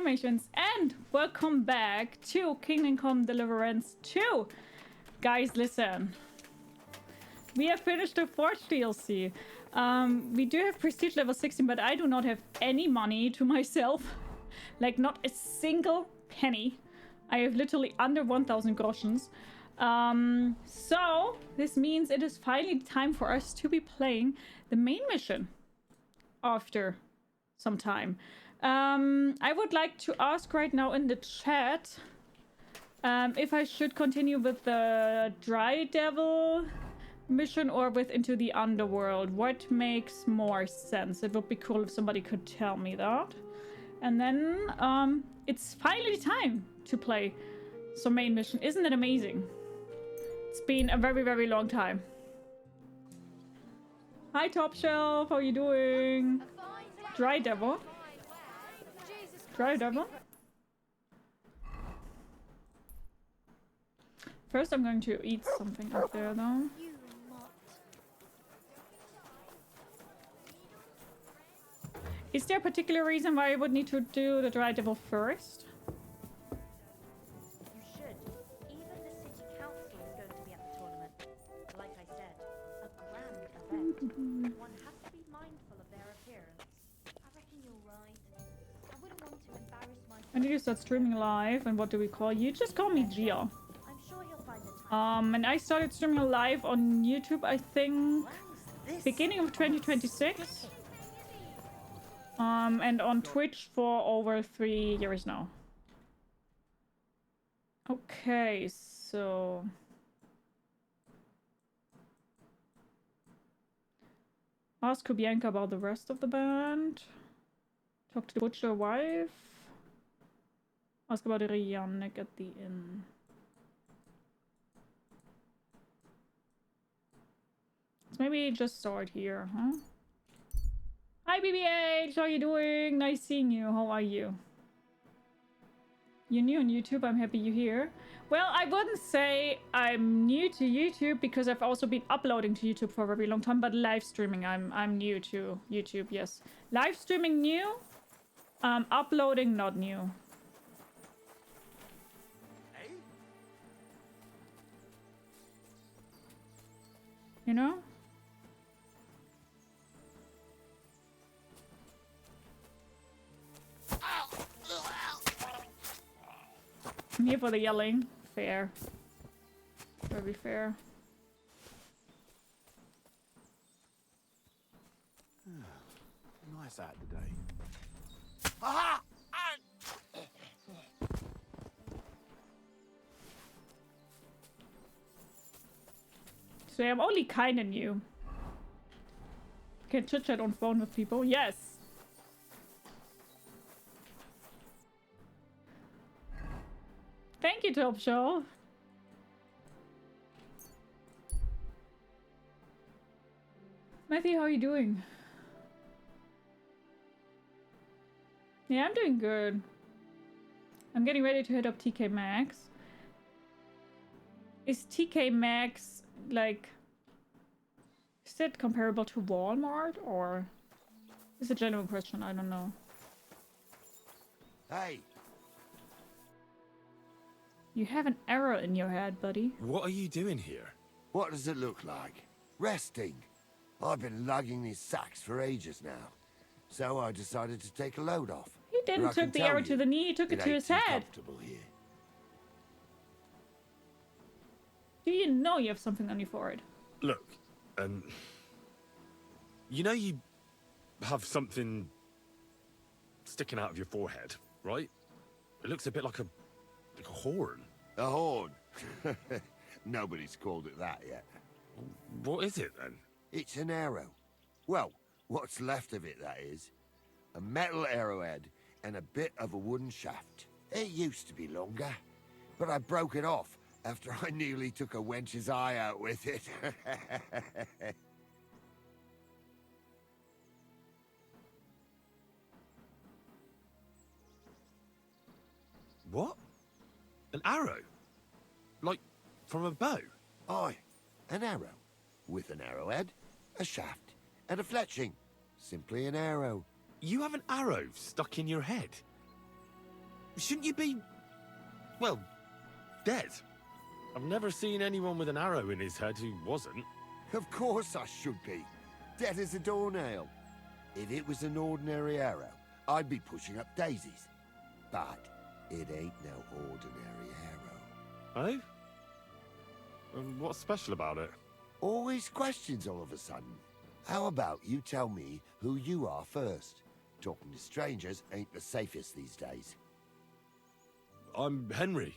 animations, and welcome back to Kingdom Come Deliverance II. Guys, listen. We have finished the Forge DLC. We do have prestige level 16, but I do not have any money to myself. Like, not a single penny. I have literally under 1,000 groschens. So, this means it is finally time for us to be playing the main mission after some time. I would like to ask right now in the chat if I should continue with the Dry Devil mission or with Into the Underworld. What makes more sense? It would be cool if somebody could tell me that. And then it's finally time to play some main mission. Isn't it amazing? It's been a very, very long time. Hi, Top Shelf. How are you doing? Dry Devil. Dry Devil. First, I'm going to eat something up there, though. Is there a particular reason why I would need to do the Dry Devil first? You should. Even the city council is going to be at the tournament. Like I said, a grand event. One has to be mindful of their appearance. I reckon you're right. I wouldn't want to embarrass myself. I need to start streaming live, and what do we call you? Just call me Gia. I'm sure he'll find the time. And I started streaming live on YouTube, I think, beginning of 2026. And on Twitch for over 3 years now. Okay, so... Ask Kubienka about the rest of the band. Talk to the butcher wife. Ask about Riannek at the inn. Let's maybe just start here, huh? Hi BBH, how are you doing? Nice seeing you. How are you? You're new on YouTube. I'm happy you're here. Well, I wouldn't say I'm new to YouTube because I've also been uploading to YouTube for a very long time, but live streaming, I'm new to YouTube, yes. Live streaming new, uploading not new. You know? I'm here for the yelling. Fair. Very fair. Nice out today. Aha! So I'm only kinda new. Can chit chat on phone with people? Yes. Thank you, Top Show. Matthew, how are you doing? Yeah, I'm doing good. I'm getting ready to hit up TK Maxx. Is TK Maxx, like... Is it comparable to Walmart, or... It's a genuine question, I don't know. Hey! You have an arrow in your head, buddy. What are you doing here? What does it look like? Resting. I've been lugging these sacks for ages now. So I decided to take a load off. He didn't take the arrow to the knee, he took it to his head. Here. Do you know you have something on your forehead? Look, you know you have something sticking out of your forehead, right? It looks a bit like a horn. A horn? Nobody's called it that yet. What is it then? It's an arrow. Well, what's left of it, that is. A metal arrowhead and a bit of a wooden shaft. It used to be longer, but I broke it off after I nearly took a wench's eye out with it. What? An arrow? Like, from a bow? Aye, an arrow. With an arrowhead, a shaft, and a fletching. Simply an arrow. You have an arrow stuck in your head? shouldn't you be, well, dead? I've never seen anyone with an arrow in his head who wasn't. Of course I should be. Dead as a doornail. If it was an ordinary arrow, I'd be pushing up daisies. But it ain't no ordinary arrow. Oh? And what's special about it? Always questions all of a sudden. How about you tell me who you are first? Talking to strangers ain't the safest these days. I'm Henry,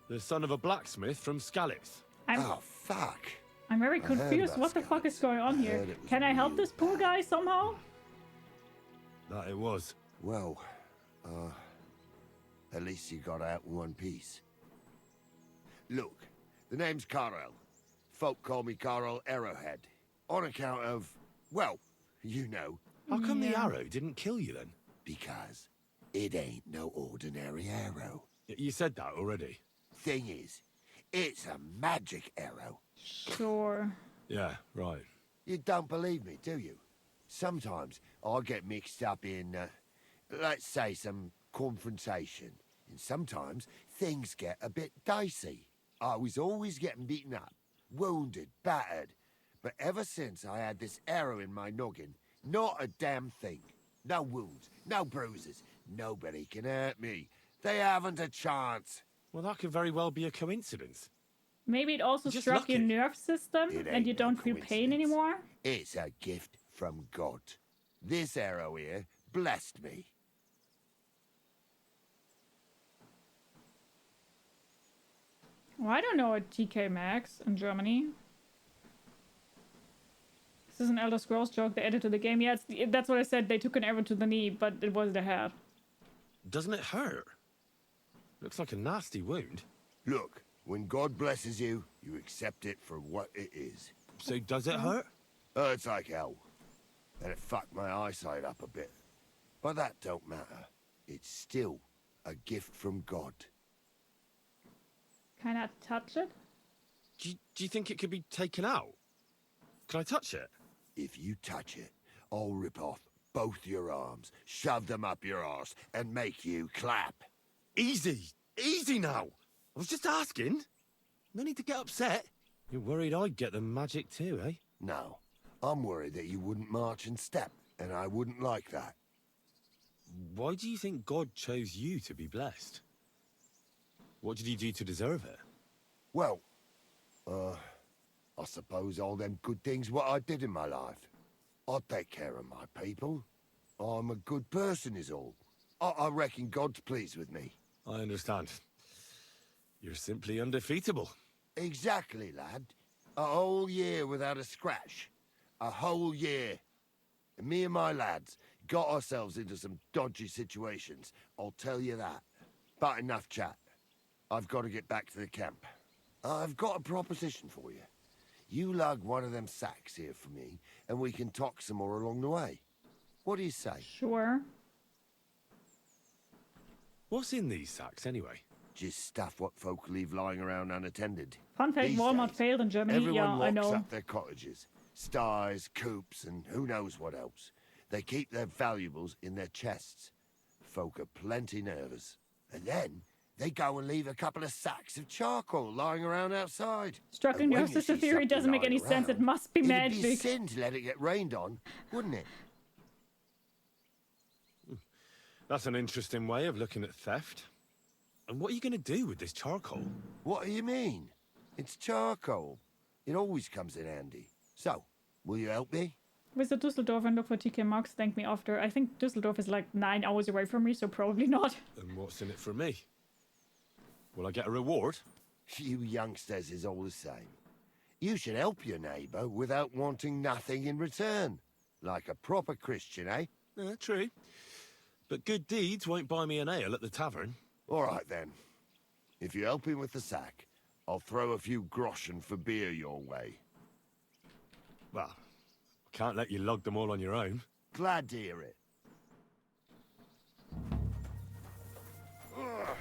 the son of a blacksmith from Scalitz. Oh, fuck. I'm very I heard confused. about What the fuck is Scalitz. going on I here? heard it was Can I help real this poor bad. guy somehow? That it was. Well, at least you got out in one piece. Look, the name's Karel. Folk call me Karel Arrowhead. On account of, well, you know. How come the arrow didn't kill you then? Because it ain't no ordinary arrow. You said that already. Thing is, it's a magic arrow. Sure. Yeah, right. You don't believe me, do you? Sometimes I get mixed up in, let's say, some confrontation. And sometimes things get a bit dicey. I was always getting beaten up, wounded, battered. But ever since I had this arrow in my noggin, not a damn thing. No wounds, no bruises. Nobody can hurt me. They haven't a chance. Well, that could very well be a coincidence. Maybe it also Just struck your lucky. nerve system It and ain't you no don't feel pain coincidence. anymore. It's a gift from God. This arrow here blessed me. Well, I don't know a TK Maxx in Germany. This is an Elder Scrolls joke they added to the game. Yeah, that's what I said. They took an arrow to the knee, but it was the head. Doesn't it hurt? Looks like a nasty wound. Look, when God blesses you, you accept it for what it is. So does it hurt? Hurts like hell. And it fucked my eyesight up a bit. But that don't matter. It's still a gift from God. Can I touch it? Do you think it could be taken out? Can I touch it? If you touch it, I'll rip off both your arms, shove them up your arse, and make you clap. Easy! Easy now! I was just asking. No need to get upset. You're worried I'd get the magic too, eh? No, I'm worried that you wouldn't march and step, and I wouldn't like that. Why do you think God chose you to be blessed? What did he do to deserve it? Well, I suppose all them good things what I did in my life. I take care of my people. I'm a good person is all. I reckon God's pleased with me. I understand. You're simply undefeatable. Exactly, lad. A whole year without a scratch. A whole year. And me and my lads got ourselves into some dodgy situations, I'll tell you that. But enough chat. I've got to get back to the camp. I've got a proposition for you. You lug one of them sacks here for me, and we can talk some more along the way. What do you say? Sure. What's in these sacks anyway? Just stuff what folk leave lying around unattended. Fun fact, These Walmart days, failed in Germany. Everyone Yeah, I locks know. up their cottages. Sties, coops, and who knows what else. They keep their valuables in their chests. Folk are plenty nervous. And then they go and leave a couple of sacks of charcoal lying around outside. Struggling And when nerve you system see theory something doesn't make lying any sense. It around, must be it'd be magic. a sin to let it get rained on, wouldn't it? That's an interesting way of looking at theft. And what are you going to do with this charcoal? What do you mean? It's charcoal. It always comes in handy. So, will you help me? Visit Düsseldorf and look for TK Maxx. Thank me after. I think Düsseldorf is like 9 hours away from me, so probably not. And what's in it for me? Will I get a reward? You youngsters is all the same. You should help your neighbour without wanting nothing in return. Like a proper Christian, eh? True. But good deeds won't buy me an ale at the tavern. All right, then. If you help him with the sack, I'll throw a few groschen for beer your way. Well, I can't let you lug them all on your own. Glad to hear it. Ugh.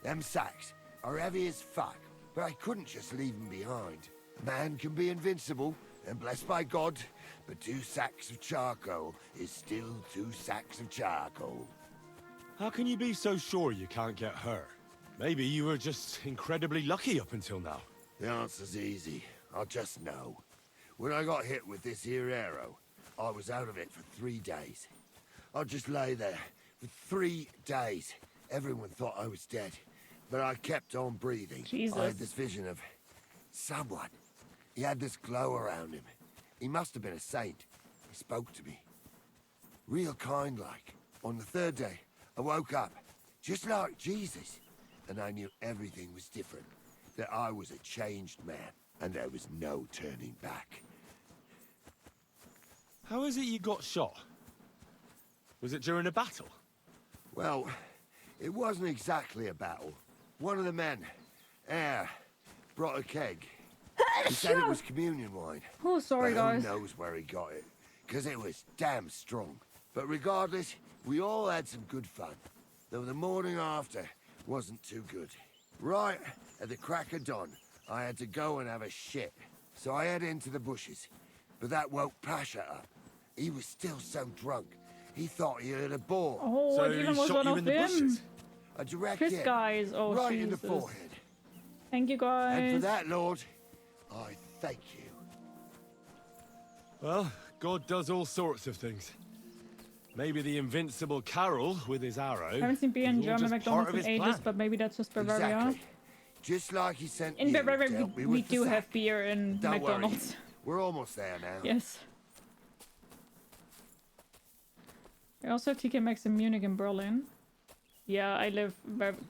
Them sacks are heavy as fuck, but I couldn't just leave them behind. A man can be invincible and blessed by God, but 2 sacks of charcoal is still 2 sacks of charcoal. How can you be so sure you can't get hurt? Maybe you were just incredibly lucky up until now. The answer's easy. I just know. When I got hit with this here arrow, I was out of it for 3 days. I just lay there for 3 days. Everyone thought I was dead, but I kept on breathing. Jesus. I had this vision of someone. He had this glow around him. He must have been a saint. He spoke to me. Real kind-like. On the 3rd day, I woke up, just like Jesus. And I knew everything was different. That I was a changed man, and there was no turning back. How is it you got shot? Was it during a battle? Well, it wasn't exactly a battle. One of the men, Air, brought a keg. He said it was communion wine. Oh, sorry, but guys. who knows where he got it? Because it was damn strong. But regardless, we all had some good fun. Though the morning after wasn't too good. Right at the crack of dawn, I had to go and have a shit. So I head into the bushes. But that woke Pasha up. He was still so drunk. He thought he heard a boar. Oh, So it even he was shot one you of in the them. bushes? A direct Piss hit. guys. Oh, right Jesus. in the forehead. Thank you, guys. And for that, Lord, I thank you. Well, God does all sorts of things. Maybe the invincible Karel with his arrow. I haven't seen beer in was all German just part McDonald's of in his ages, plan. but maybe that's just Bavaria. Exactly. Just like he sent In you Bavaria, to help me we with the do sack. have beer in Don't McDonald's. worry. We're almost there now. Yes. I also have TK Maxx in Munich and Berlin. Yeah, I live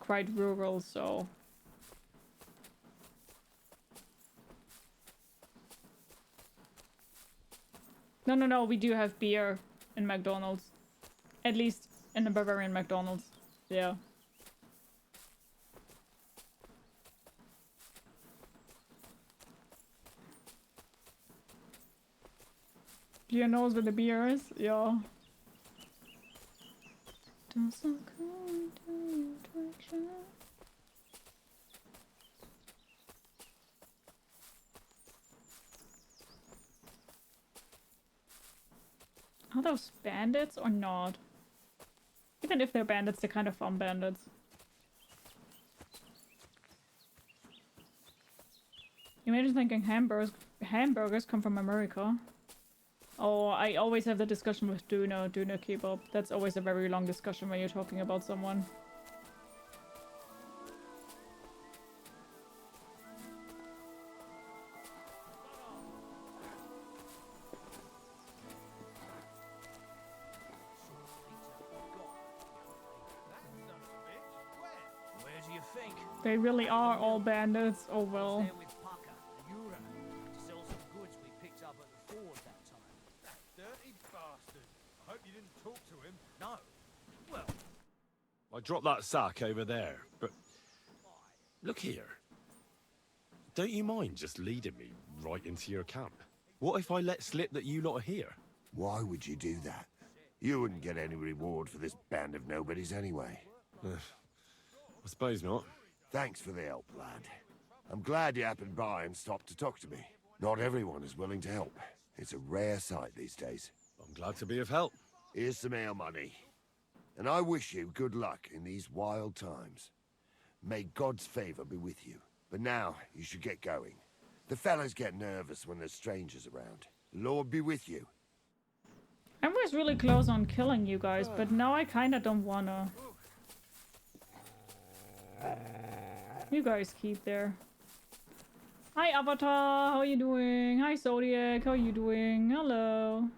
quite rural, so... No, we do have beer in McDonald's. At least in the Bavarian McDonald's. Yeah. Beer knows where the beer is? Yeah. Doesn't come to your direction. Are those bandits or not? Even if they're bandits, they're kind of fun bandits. Imagine thinking hamburgers come from America. Oh, I always have the discussion with Döner kebab. That's always a very long discussion when you're talking about someone. Where do you think? They really are all bandits. Oh well. There with Pucker, the Euro, to sell some goods we picked up at the ford that time. That dirty bastard. I hope you didn't talk to him. No. Well, I dropped that sack over there, but look here. Don't you mind just leading me right into your camp? What if I let slip that you lot are here? Why would you do that? You wouldn't get any reward for this band of nobodies anyway. I suppose not. Thanks for the help, lad. I'm glad you happened by and stopped to talk to me. Not everyone is willing to help. It's a rare sight these days. I'm glad to be of help. Here's some ale money. And I wish you good luck in these wild times. May God's favor be with you. But now, you should get going. The fellas get nervous when there's strangers around. The Lord be with you. I was really close on killing you guys, but now I kinda don't wanna. You guys keep there. Hi Avatar, how you doing? Hi Zodiac, how you doing? Hello.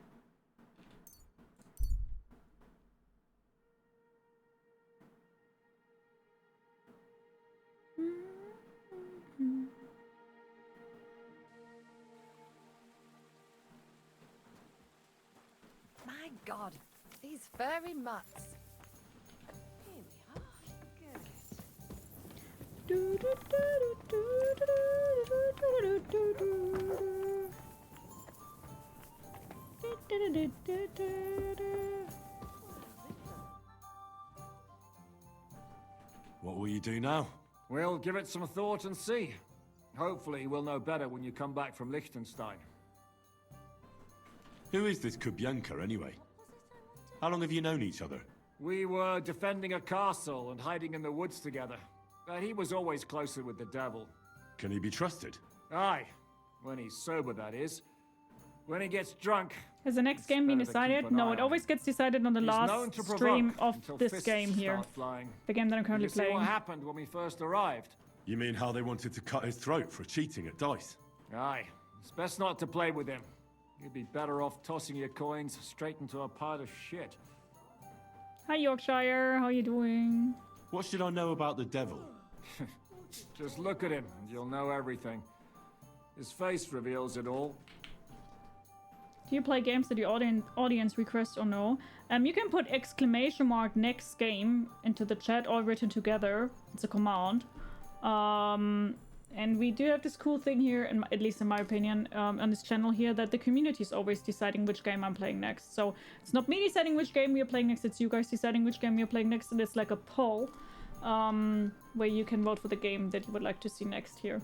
My God, these furry mutts. Here we are. Good. What will you do now? We'll give it some thought and see. Hopefully we'll know better when you come back from Liechtenstein. Who is this Kubyanka, anyway? How long have you known each other? We were defending a castle and hiding in the woods together. But he was always closer with the devil. Can he be trusted? Aye. When he's sober, that is. When he gets drunk... Has the next game been decided? No, it always gets decided on the last stream of this game here. The game that I'm currently See playing. what happened when we first arrived? You mean how they wanted to cut his throat for cheating at dice? Aye. It's best not to play with him. You'd be better off tossing your coins straight into a pile of shit. Hi Yorkshire, how you doing? What should I know about the devil? Just look at him and you'll know everything. His face reveals it all. Do you play games that your audience requests or no? You can put exclamation mark next game into the chat, all written together. It's a command. And we do have this cool thing here, at least in my opinion, on this channel here, that the community is always deciding which game I'm playing next. So it's not me deciding which game we are playing next, it's you guys deciding which game you're playing next, and it's like a poll where you can vote for the game that you would like to see next here.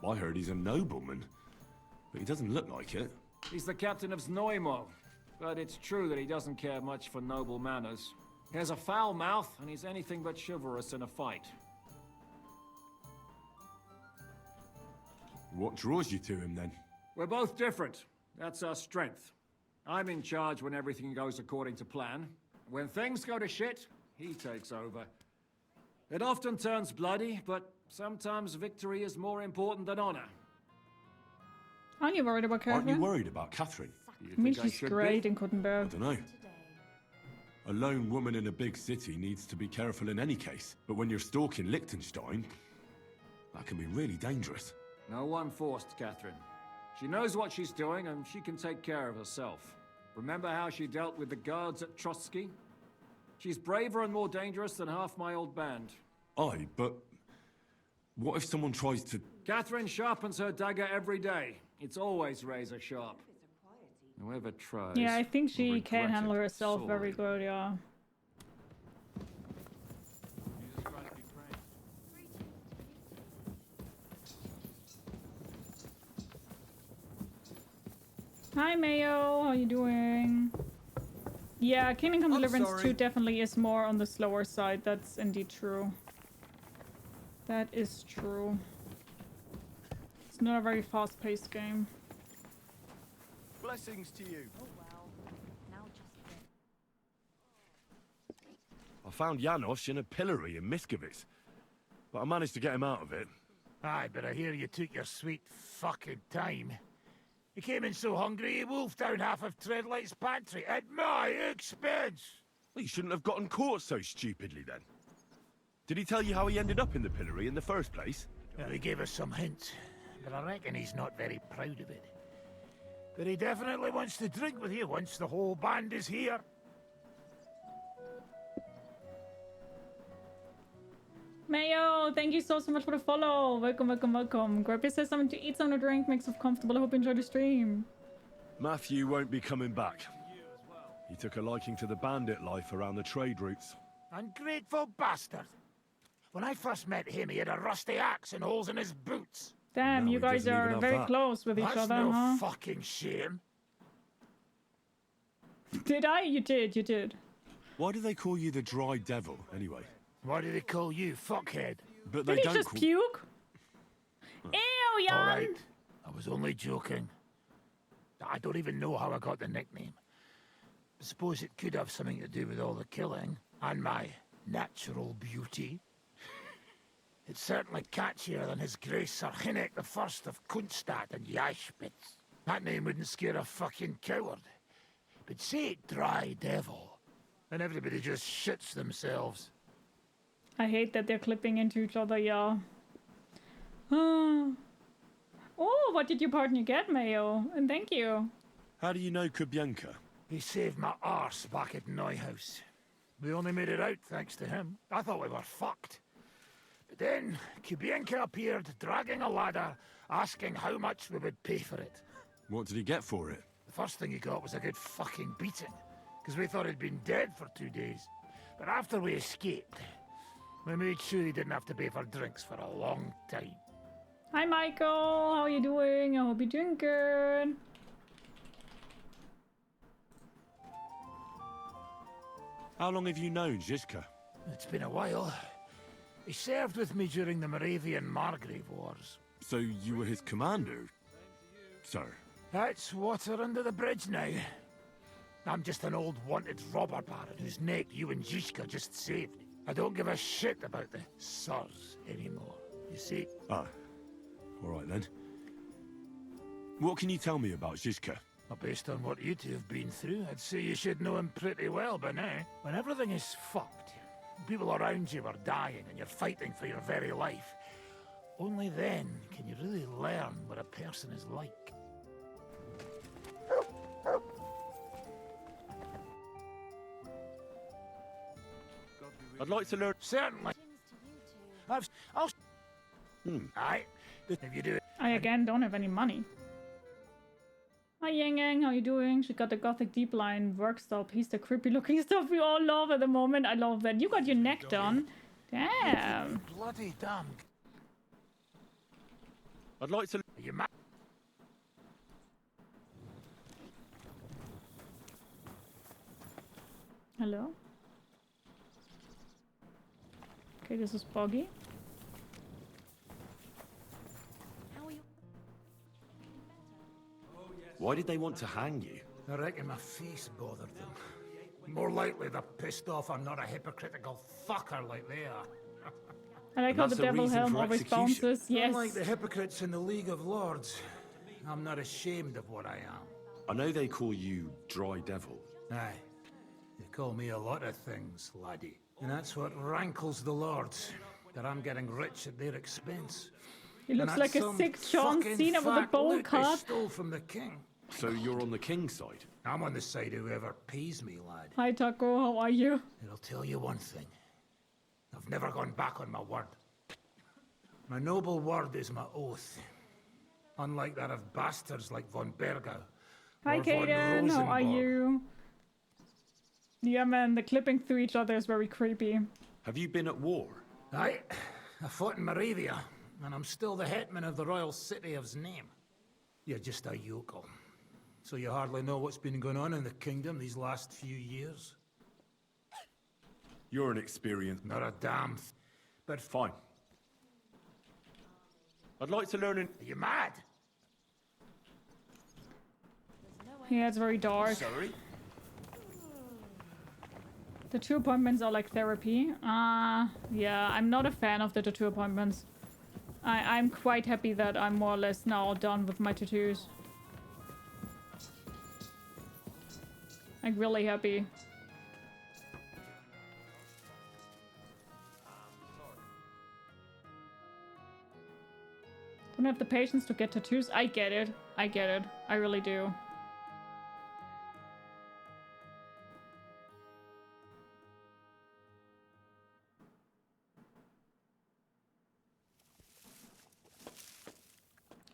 I heard he's a nobleman, but he doesn't look like it. He's the captain of Znojmo, but it's true that he doesn't care much for noble manners. He has a foul mouth, and he's anything but chivalrous in a fight. What draws you to him, then? We're both different. That's our strength. I'm in charge when everything goes according to plan. When things go to shit, he takes over. It often turns bloody, but sometimes victory is more important than honor. Aren't you worried about Catherine? Aren't you worried about Catherine? I mean, she's great in Kuttenberg. I don't know. A lone woman in a big city needs to be careful in any case. But when you're stalking Liechtenstein, that can be really dangerous. No one forced Catherine. She knows what she's doing, and she can take care of herself. Remember how she dealt with the guards at Trotsky? She's braver and more dangerous than half my old band. Aye, but what if someone tries to... Catherine sharpens her dagger every day. It's always razor sharp. Whoever tries... Yeah, I think she will can regret handle it herself sorely. very good, yeah. Hi Mayo, how you doing? Yeah, Kingdom Come Deliverance 2 definitely is more on the slower side. That's indeed true. That is true. It's not a very fast-paced game. Blessings to you. Oh well. Now just a bit. I found Janos in a pillory in Miskovitz, but I managed to get him out of it. Aye, but I hear you took your sweet fucking time. You came in so hungry you wolfed down half of Treadlight's pantry at my expense. Well, you shouldn't have gotten caught so stupidly then. Did he tell you how he ended up in the pillory in the first place? Well, he gave us some hints, but I reckon he's not very proud of it. But he definitely wants to drink with you once the whole band is here. Mayo, thank you so much for the follow. Welcome, welcome, welcome. Grab yourself something to eat, something to drink, make yourself comfortable. I hope you enjoy the stream. Matthew won't be coming back. He took a liking to the bandit life around the trade routes. Ungrateful bastard. When I first met him, he had a rusty axe and holes in his boots. Damn, No, you he guys doesn't even are have very that. close with each That's other, no huh? fucking shame. Did I? You did, you did. Why do they call you the Dry Devil, anyway? Why do they call you fuckhead? But Did they he don't just call... puke? Ew, Jan! Alright, I was only joking. I don't even know how I got the nickname. I suppose it could have something to do with all the killing and my natural beauty. It's certainly catchier than His Grace Sir Hinnek the First of Kunstadt and Yashpitz. That name wouldn't scare a fucking coward. But say it Dry Devil, and everybody just shits themselves. I hate that they're clipping into each other, yeah. Oh, what did your partner get, Mayo? And thank you. How do you know Kubienka? He saved my arse back at Neuhaus. We only made it out thanks to him. I thought we were fucked. But then Kubienka appeared, dragging a ladder, asking how much we would pay for it. What did he get for it? The first thing he got was a good fucking beating, because we thought he'd been dead for 2 days. But after we escaped, we made sure he didn't have to pay for drinks for a long time. Hi, Michael. How are you doing? I hope you're doing good. How long have you known Zizka? It's been a while. He served with me during the Moravian Margrave Wars. So you were his commander, sir? That's water under the bridge now. I'm just an old wanted robber baron whose neck you and Zizka just saved. I don't give a shit about the sirs anymore, you see? Ah, all right then. What can you tell me about Zizka? Well, based on what you two have been through, I'd say you should know him pretty well by now. When everything is fucked, people around you are dying and you're fighting for your very life, only then can you really learn what a person is like. I'd like to learn... Certainly. I'll... Aye. If you do it... I again don't have any money. Hi Yang Yang, how you doing? She got the gothic deep line work style piece, the creepy looking stuff we all love at the moment. I love that. You got your neck done. Damn. Bloody damn. I'd like to... Are you mad? Hello? Okay, this is Boggy. How are you? Why did they want to hang you? I reckon my face bothered them. More likely they're pissed off I'm not a hypocritical fucker like they are. I like how the that's the devil reason helm for always execution. bounces. Yes. Unlike the hypocrites in the League of Lords, I'm not ashamed of what I am. I know they call you Dry Devil. Aye, they call me a lot of things, laddie. And that's what rankles the Lords, that I'm getting rich at their expense. He looks And like that's a some sick John fucking Cena with a fat bowl loot they cut. stole from the king. So you're on the king's side? I'm on the side of whoever pays me, lad. Hi Taco, how are you? And I'll tell you one thing. I've never gone back on my word. My noble word is my oath. Unlike that of bastards like von Bergau. Hi or von Kaden, how are Rosenborg. you? Yeah man, the clipping through each other is very creepy. Have you been at war? Aye, I fought in Moravia, and I'm still the hetman of the royal city of Znaim. You're just a yokel. So you hardly know what's been going on in the kingdom these last few years? You're an experienced... Not a damn but Fine. I'd like to learn in... are you mad? Yeah, it's very dark. Sorry? The 2 appointments are like therapy. Yeah, I'm not a fan of the tattoo appointments. I'm quite happy that I'm more or less now done with my tattoos. Like, really happy. Don't have the patience to get tattoos. I get it. I get it. I really do.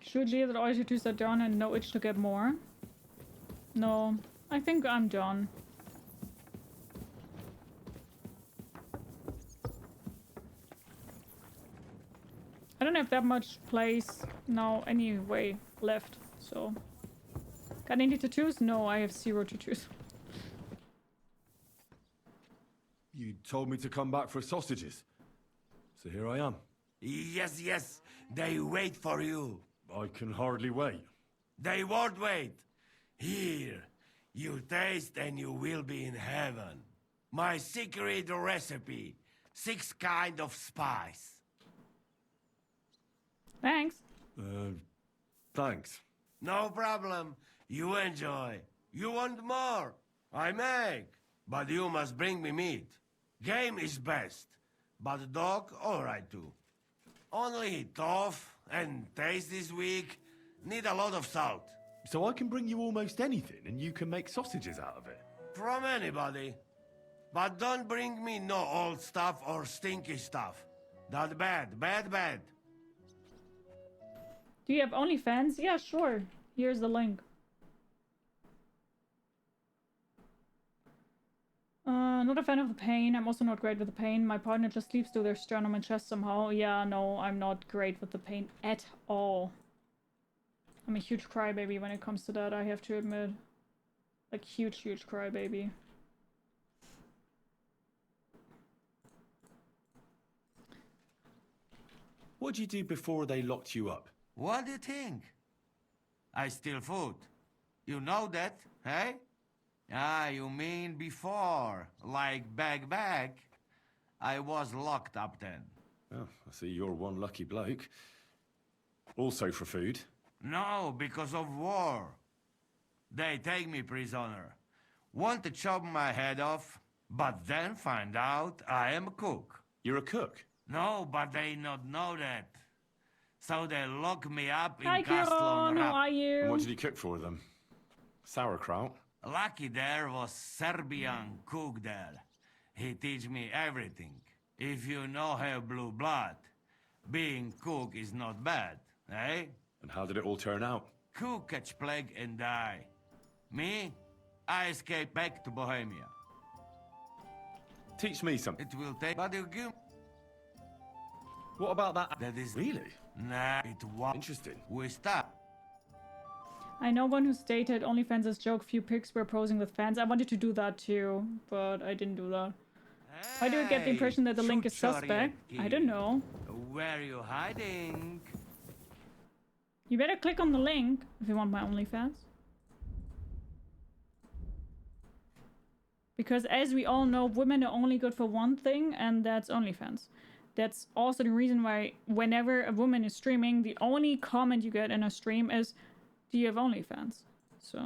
Should leave that all tattoos are done and no itch to get more? No, I think I'm done. I don't have that much place now anyway left, so... Got any tattoos? No, I have 0 tattoos. You told me to come back for sausages. So here I am. Yes, yes, they wait for you. I can hardly wait. They won't wait. Here, you taste and you will be in heaven. My secret recipe, 6 kind of spice. Thanks. Thanks. No problem. You enjoy. You want more? I make. But you must bring me meat. Game is best. But dog, alright too. Only tough and taste this weak. Need a lot of salt. So I can bring you almost anything and you can make sausages out of it? From anybody. But don't bring me no old stuff or stinky stuff. That bad, bad, bad. Do you have OnlyFans? Yeah, sure. Here's the link. Not a fan of the pain. I'm also not great with the pain. My partner just sleeps through their sternum and chest somehow. Yeah, no, I'm not great with the pain at all. I'm a huge crybaby when it comes to that, I have to admit. Like, huge, huge crybaby. What'd you do before they locked you up? What do you think? I steal food. You know that, eh? Ah, you mean before, like back. I was locked up then. Oh, I see you're one lucky bloke. Also for food. No, because of war. They take me prisoner. Want to chop my head off, but then find out I am a cook. You're a cook? No, but they not know that. So they lock me up Hi, in Castle Karel. on How Rap. are And you? what did you cook for them? Sauerkraut? Lucky there was Serbian cook there. He teach me everything. If you know have blue blood, being cook is not bad, eh? And how did it all turn out? Cook catch plague and die. Me? I escape back to Bohemia. Teach me something. It will take... But you give... What about that? That is... Really? Nah, it won't. Interesting. We stop. I know one who stated OnlyFans as joke, few pics were posing with fans. I wanted to do that too, but I didn't do that. Why do I get the impression that the link is suspect? I don't know. Where you hiding? You better click on the link if you want my OnlyFans. Because as we all know, women are only good for one thing, and that's OnlyFans. That's also the reason why whenever a woman is streaming, the only comment you get in a stream is, do you have OnlyFans? So...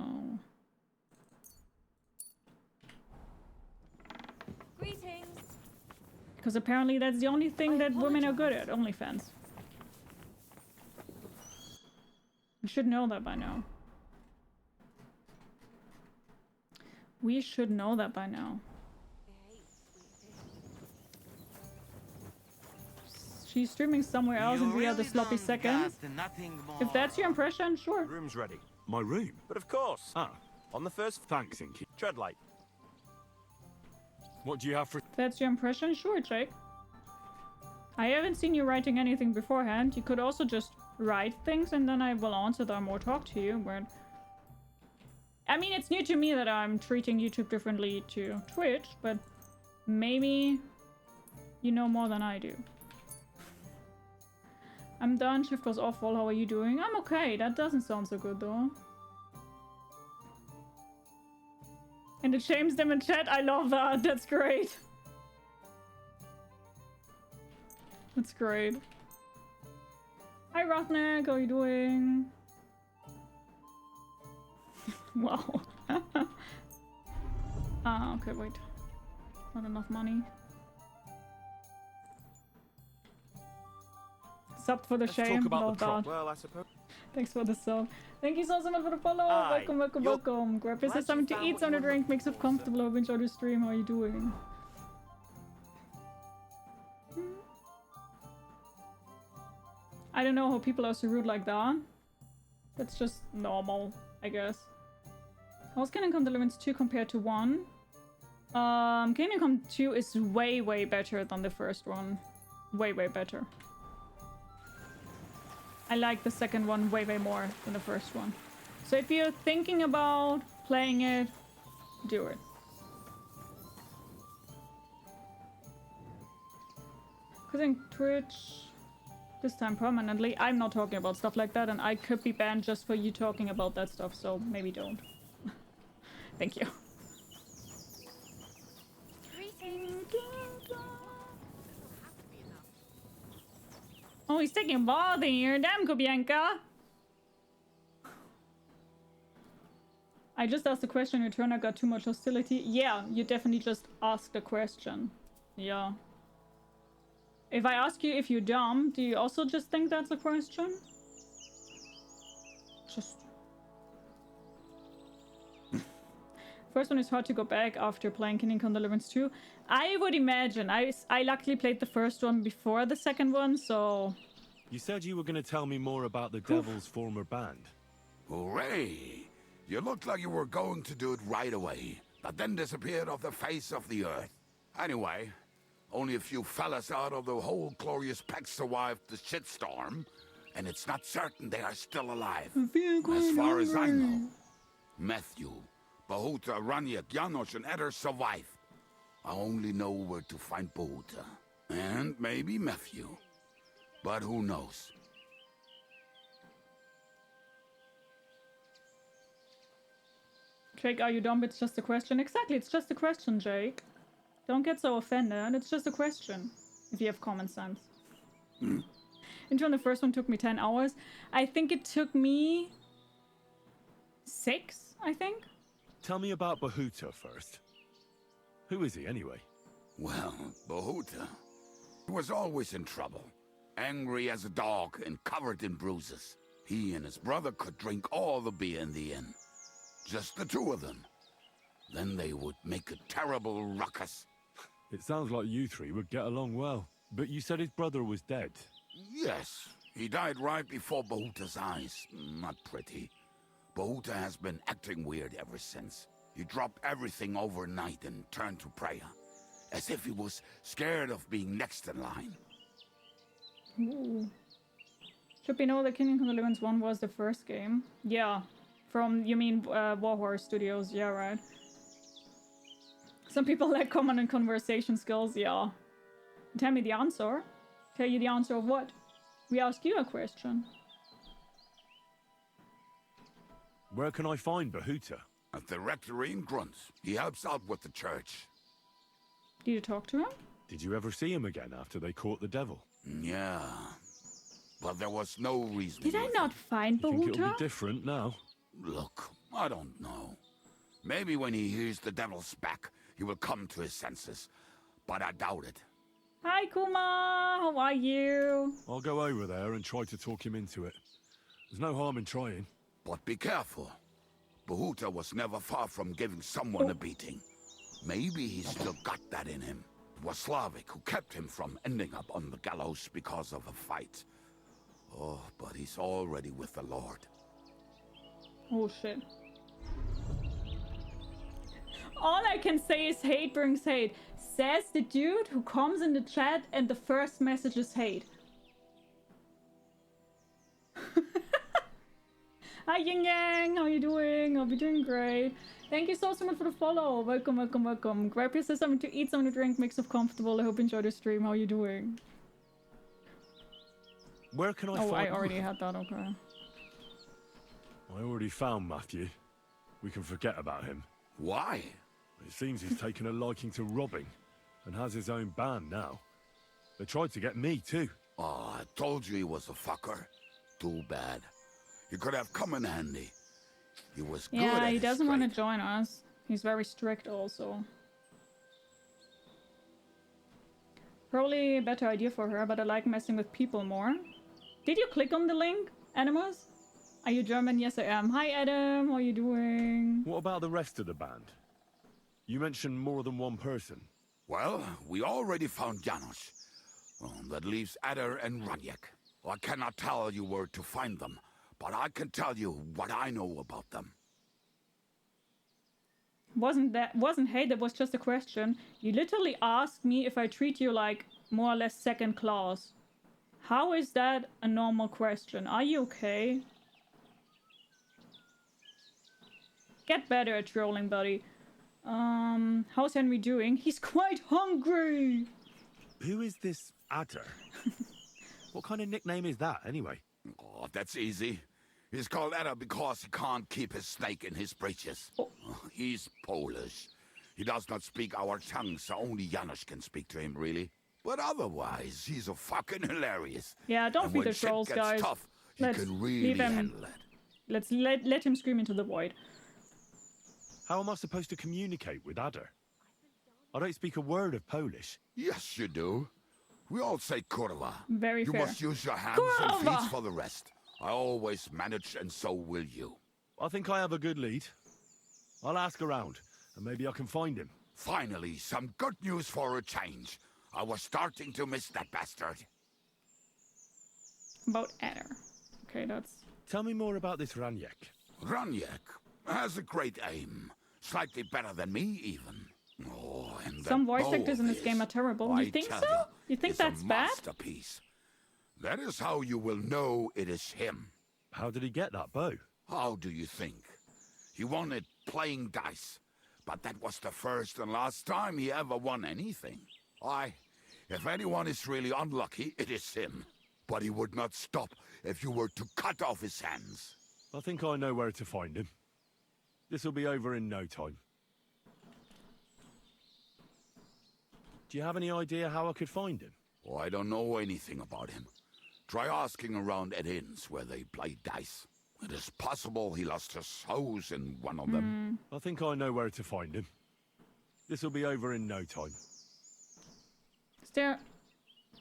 Greetings. Because apparently that's the only thing that women are good at, OnlyFans. You should know that by now. We should know that by now. She's streaming somewhere else and we are the sloppy seconds. If that's your impression, sure. Room's ready. My room? But of course. Ah, on the first... Thanks, Inky. Tread light. What do you have for... If that's your impression, sure, Jake. I haven't seen you writing anything beforehand. You could also just write things and then I will answer them or talk to you, but... I mean, it's new to me that I'm treating YouTube differently to Twitch, but maybe you know more than I do. I'm done. Shift was awful. How are you doing? I'm okay. That doesn't sound so good, though. And it shames them in chat. I love that. That's great. That's great. Hi, Rothnick. How are you doing? Wow. Ah, okay, wait. Not enough money. Subbed for the Let's shame. talk about Love the prop. that. Well, I suppose... Thanks for the sub. Thank you so much for the follow. Aye. Welcome. Grab yourself something to eat, something to drink, make yourself comfortable. Hope you enjoy the stream. How are you doing? I don't know how people are so rude like that. That's just normal, I guess. How's Kingdom Come Deliverance 2 compared to 1? Kingdom Come 2 is way, way better than the first one. Way, way better. I like the second one way, way more than the first one. So if you're thinking about playing it, do it. Quitting Twitch this time permanently. I'm not talking about stuff like that, and I could be banned just for you talking about that stuff, so maybe don't. Thank you. Oh, he's taking a bath in here. Damn, Kobianka. I just asked a question in return. I got too much hostility. Yeah, you definitely just asked a question. Yeah. If I ask you if you're dumb, do you also just think that's a question? Just... First one is hard to go back after playing Kingdom Come Deliverance 2. I would imagine. I luckily played the first one before the second one, so... You said you were going to tell me more about the Devil's former band. Hooray! You looked like you were going to do it right away, but then disappeared off the face of the earth. Anyway, only a few fellas out of the whole glorious pack survived the shitstorm, and it's not certain they are still alive. As far as I know, Matthew, Bohuta, Raniak, Janosch, and others survived. I only know where to find Bohuta. And maybe Matthew. But who knows? Jake, are you dumb? It's just a question. Exactly, it's just a question, Jake. Don't get so offended. It's just a question. If you have common sense. Intro on the first one took me 10 hours. I think it took me 6, I think. Tell me about Bohuta first. Who is he, anyway? Well, Bohuta was always in trouble. Angry as a dog and covered in bruises. He and his brother could drink all the beer in the inn. Just the two of them. Then they would make a terrible ruckus. It sounds like you three would get along well. But you said his brother was dead. Yes, he died right before Bohuta's eyes. Not pretty. Bohuta has been acting weird ever since. He dropped everything overnight and turned to prayer. As if he was scared of being next in line. Ooh. Should we know that Kingdom Come Deliverance 1 was the first game? Yeah. From, you mean, Warhorse Studios, yeah, right. Some people lack common and conversation skills, yeah. Tell me the answer. Tell you the answer of what? We ask you a question. Where can I find Bohuta? At the rectory in Grunts. He helps out with the church. Did you talk to him? Did you ever see him again after they caught the devil? Yeah. But there was no reason. Did I not find You think it'll Bohuta? be different now? Look, I don't know. Maybe when he hears the devil's back, he will come to his senses. But I doubt it. Hi, Kuma! How are you? I'll go over there and try to talk him into it. There's no harm in trying. But be careful. Bohuta was never far from giving someone a beating. Maybe he's still got that in him. It was Slavic who kept him from ending up on the gallows because of a fight. Oh, but he's already with the Lord. Oh, shit. All I can say is hate brings hate. Says the dude who comes in the chat and the first message is hate. Hi, Yin Yang. How you doing? Hope you're doing great. Thank you so much for the follow. Welcome, welcome, welcome. Grab yourself something to eat, something to drink, make yourself comfortable. I hope you enjoy the stream. How you doing? Where can I Oh, find... I already had that, okay. I already found Matthew. We can forget about him. Why? It seems he's taken a liking to robbing and has his own band now. They tried to get me too. Oh, I told you he was a fucker. Too bad. He could have come in handy. He was good Yeah, at he his doesn't want to trade. join us. He's very strict also. Probably a better idea for her, but I like messing with people more. Did you click on the link, Animus? Are you German? Yes, I am. Hi, Adam. How are you doing? What about the rest of the band? You mentioned more than one person. Well, we already found Janos. That leaves Adder and Raniek. I cannot tell you where to find them, but I can tell you what I know about them. Wasn't hate, that was just a question. You literally asked me if I treat you like more or less second class. How is that a normal question? Are you okay? Get better at trolling, buddy. How's Henry doing? He's quite hungry! Who is this Adder? What kind of nickname is that, anyway? Oh, that's easy. He's called Adder because he can't keep his snake in his breeches. Oh. He's Polish. He does not speak our tongue, so only Janos can speak to him, really. But otherwise, he's a fucking hilarious. Yeah, don't And feed when the shit trolls, gets guys. tough, he Let's can really leave him. handle it. Let's let him scream into the void. How am I supposed to communicate with Adder? I don't speak a word of Polish. Yes, you do. We all say kurwa. Very You fair. must use your hands and Kurwa! feet for the rest. I always manage, and so will you. I think I have a good lead. I'll ask around, and maybe I can find him. Finally, some good news for a change. I was starting to miss that bastard. About Adder. Okay, that's... Tell me more about this Raniek. Raniek has a great aim. Slightly better than me, even. Oh, and Some that voice bow actors in this of game are his, terrible. I You think tell so? You think is that's a bad? masterpiece. That is how you will know it is him. How did he get that bow? How do you think? He won it playing dice. But that was the first and last time he ever won anything. If anyone is really unlucky, it is him. but he would not stop if you were to cut off his hands. I think I know where to find him. This'll be over in no time. Do you have any idea how I could find him? Oh, I don't know anything about him. Try asking around at inns where they play dice. It is possible he lost his hose in one of them. I think I know where to find him. This'll be over in no time.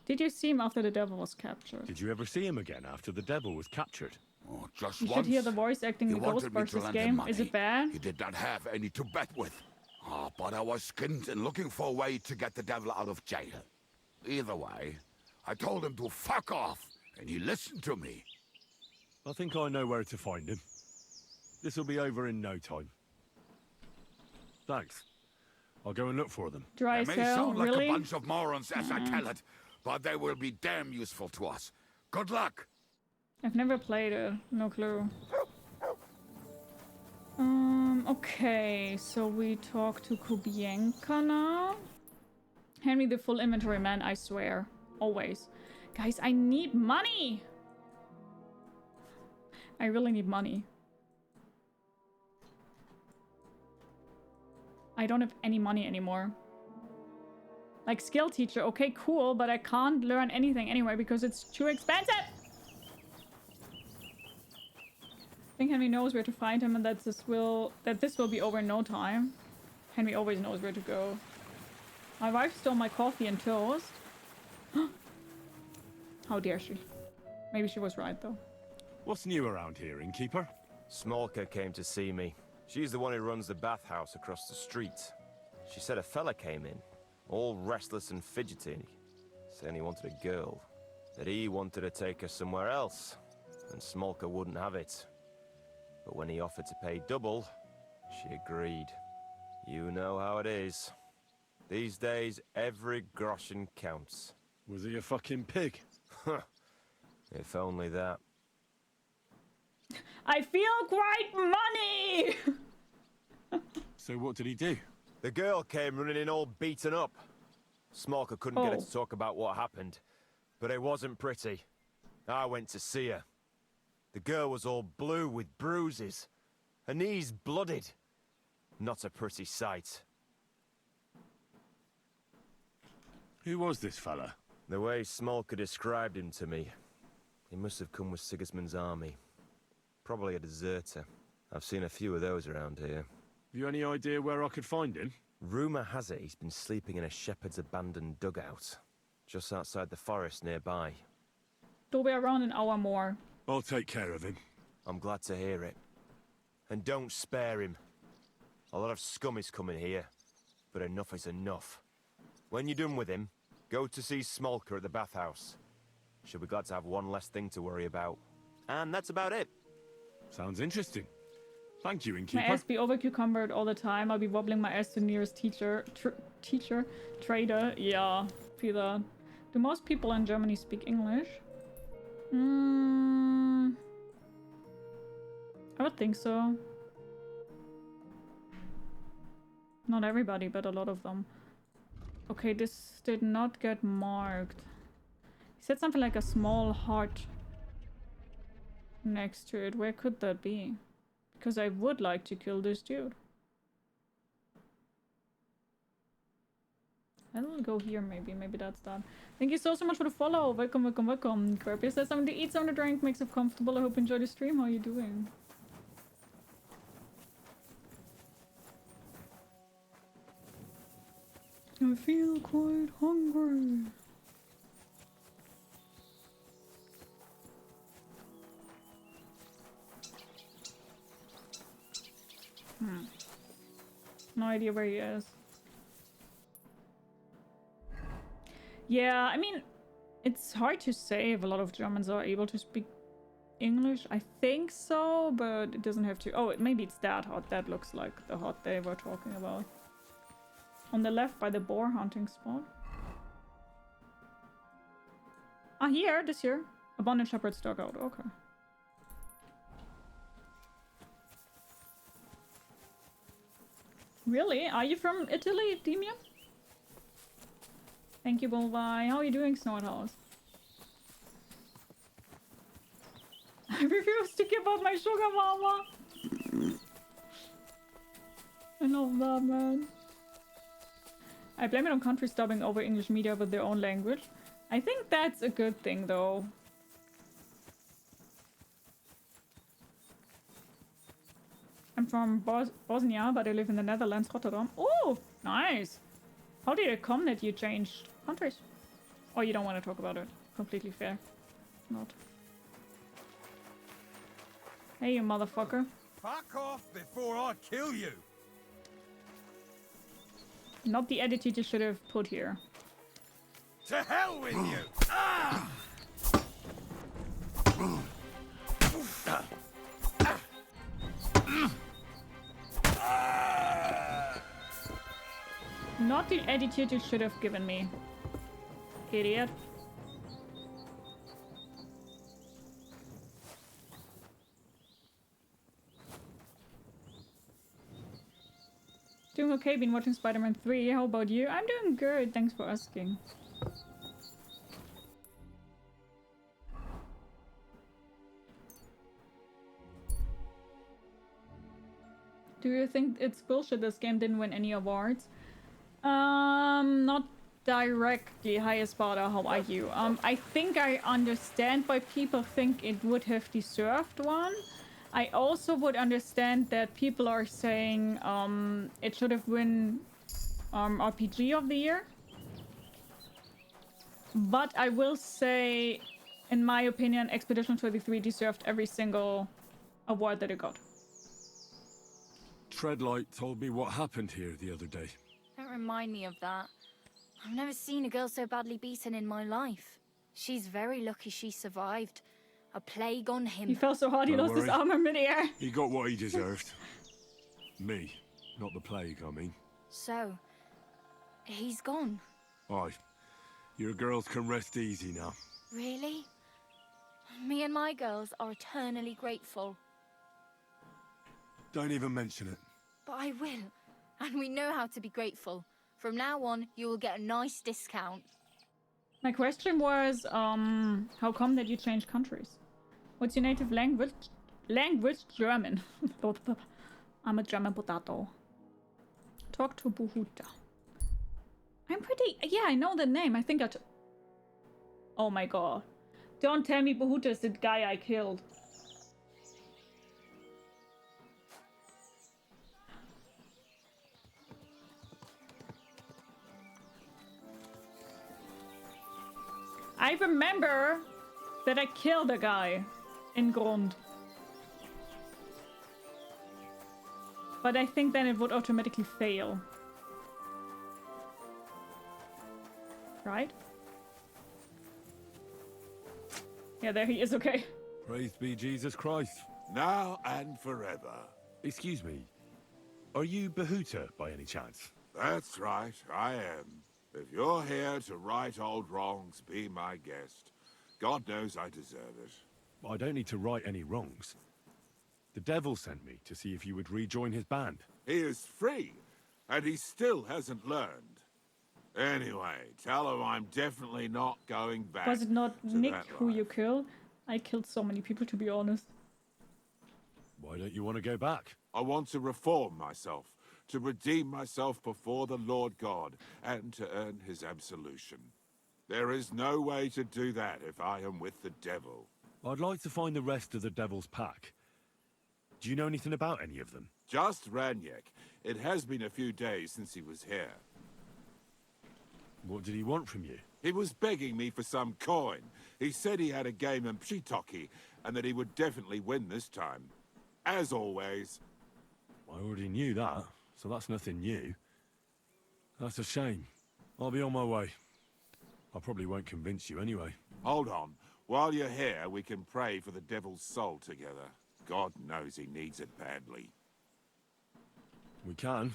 Did you see him after the devil was captured? Did you ever see him again after the devil was captured? Oh, just You once. should hear the voice acting in the Ghostbusters game. Is it bad? He did not have any to bet with. But I was skinned and looking for a way to get the devil out of jail. Either way, I told him to fuck off, and he listened to me. I think I know where to find him. This'll be over in no time. Thanks. I'll go and look for them. Dry They may cell, sound like really? a bunch of morons as I tell it, but they will be damn useful to us. Good luck! I've never played it. No clue. Okay, so we talk to Kubienka now. Hand me the full inventory, man, I swear. Always. Guys, I need money! I really need money. I don't have any money anymore. Like, skill teacher, okay, cool, but I can't learn anything anyway because it's too expensive! I think Henry knows where to find him and that this will be over in no time. Henry always knows where to go. My wife stole my coffee and toast. How dare she? Maybe she was right though. What's new around here, innkeeper? Smolka came to see me. She's the one who runs the bathhouse across the street. She said a fella came in, all restless and fidgety, saying he wanted a girl. That he wanted to take her somewhere else, and Smolka wouldn't have it. But when he offered to pay double, she agreed. You know how it is. These days, every groschen counts. Was he a fucking pig? If only that. I feel quite money! So what did he do? The girl came running in all beaten up. Smolka couldn't get her to talk about what happened, but it wasn't pretty. I went to see her. The girl was all blue with bruises. Her knees blooded. Not a pretty sight. Who was this fella? The way Smolka described him to me, he must have come with Sigismund's army. Probably a deserter. I've seen a few of those around here. Have you any idea where I could find him? Rumour has it he's been sleeping in a shepherd's abandoned dugout, just outside the forest nearby. They'll be around an hour more. I'll take care of him. I'm glad to hear it. And don't spare him. A lot of scum is coming here, but enough is enough. When you're done with him, go to see Smolka at the bathhouse. She'll be glad to have one less thing to worry about. And that's about it. Sounds interesting. Thank you, innkeeper. My ass be over-cucumbered all the time. I'll be wobbling my ass to the nearest trader. Yeah, feel that. Do most people in Germany speak English? I would think so. Not everybody, but a lot of them. Okay, this did not get marked. He said something like a small heart next to it. Where could that be? Because I would like to kill this dude. I'll go here maybe. Maybe that's that. Thank you so much for the follow. Welcome, welcome, welcome. Kirby says something to eat, something to drink, makes it comfortable. I hope you enjoy the stream. How are you doing? I feel quite hungry. No idea where he is. Yeah, I mean, it's hard to say if a lot of Germans are able to speak English. I think so, but it doesn't have to. Oh, maybe it's that hot. That looks like the hot they were talking about. On the left by the boar hunting spot. Ah, here, this here. Abandoned shepherd's dugout. Okay. Really? Are you from Italy, Demian? Thank you, Bulbai. How are you doing, Snorthouse? I refuse to give up my sugar mama. I love that, man. I blame it on countries dubbing over English media with their own language. I think that's a good thing, though. I'm from Bosnia, but I live in the Netherlands, Rotterdam. Oh, nice. How did it come that you changed countries? Oh, you don't want to talk about it. Completely fair. Not. Hey, you motherfucker. Fuck off before I kill you. Not the attitude you should have put here. To hell with you! Ah! Not the attitude you should have given me. Idiot. Doing okay, been watching Spider-Man 3. How about you? I'm doing good, thanks for asking. Do you think it's bullshit this game didn't win any awards? Not directly. Hi, Espada, how are you? I think I understand why people think it would have deserved one. I also would understand that people are saying it should have won RPG of the year. But I will say, in my opinion, Expedition 33 deserved every single award that it got. Treadlight told me what happened here the other day. Don't remind me of that. I've never seen a girl so badly beaten in my life. She's very lucky she survived. A plague on him. He fell so hard he lost his armor midair. He got what he deserved. Me, not the plague, I mean. So, he's gone. Aye. Your girls can rest easy now. Really? Me and my girls are eternally grateful. Don't even mention it. But I will. And we know how to be grateful. From now on, you will get a nice discount. My question was, how come that you changed countries? What's your native language? German. I'm a German potato. Talk to Bohuta. I'm pretty... Yeah, I know the name. I think oh my god. Don't tell me Bohuta is the guy I killed. I remember that I killed a guy in Grund. But I think then it would automatically fail. Right? Yeah, there he is, okay. Praise be Jesus Christ. Now and forever. Excuse me. Are you Bohuta by any chance? That's right, I am. If you're here to right old wrongs, be my guest. God knows I deserve it. I don't need to right any wrongs. The devil sent me to see if you would rejoin his band. He is free, and he still hasn't learned. Anyway, tell him I'm definitely not going back. Was it not Nick who you killed? I killed so many people, to be honest. Why don't you want to go back? I want to reform myself, to redeem myself before the Lord God, and to earn his absolution. There is no way to do that if I am with the devil. I'd like to find the rest of the devil's pack. Do you know anything about any of them? Just Ranyek. It has been a few days since he was here. What did he want from you? He was begging me for some coin. He said he had a game in Pshitoki, and that he would definitely win this time. As always. I already knew that, so that's nothing new. That's a shame. I'll be on my way. I probably won't convince you anyway. Hold on. While you're here, we can pray for the devil's soul together. God knows he needs it badly. We can.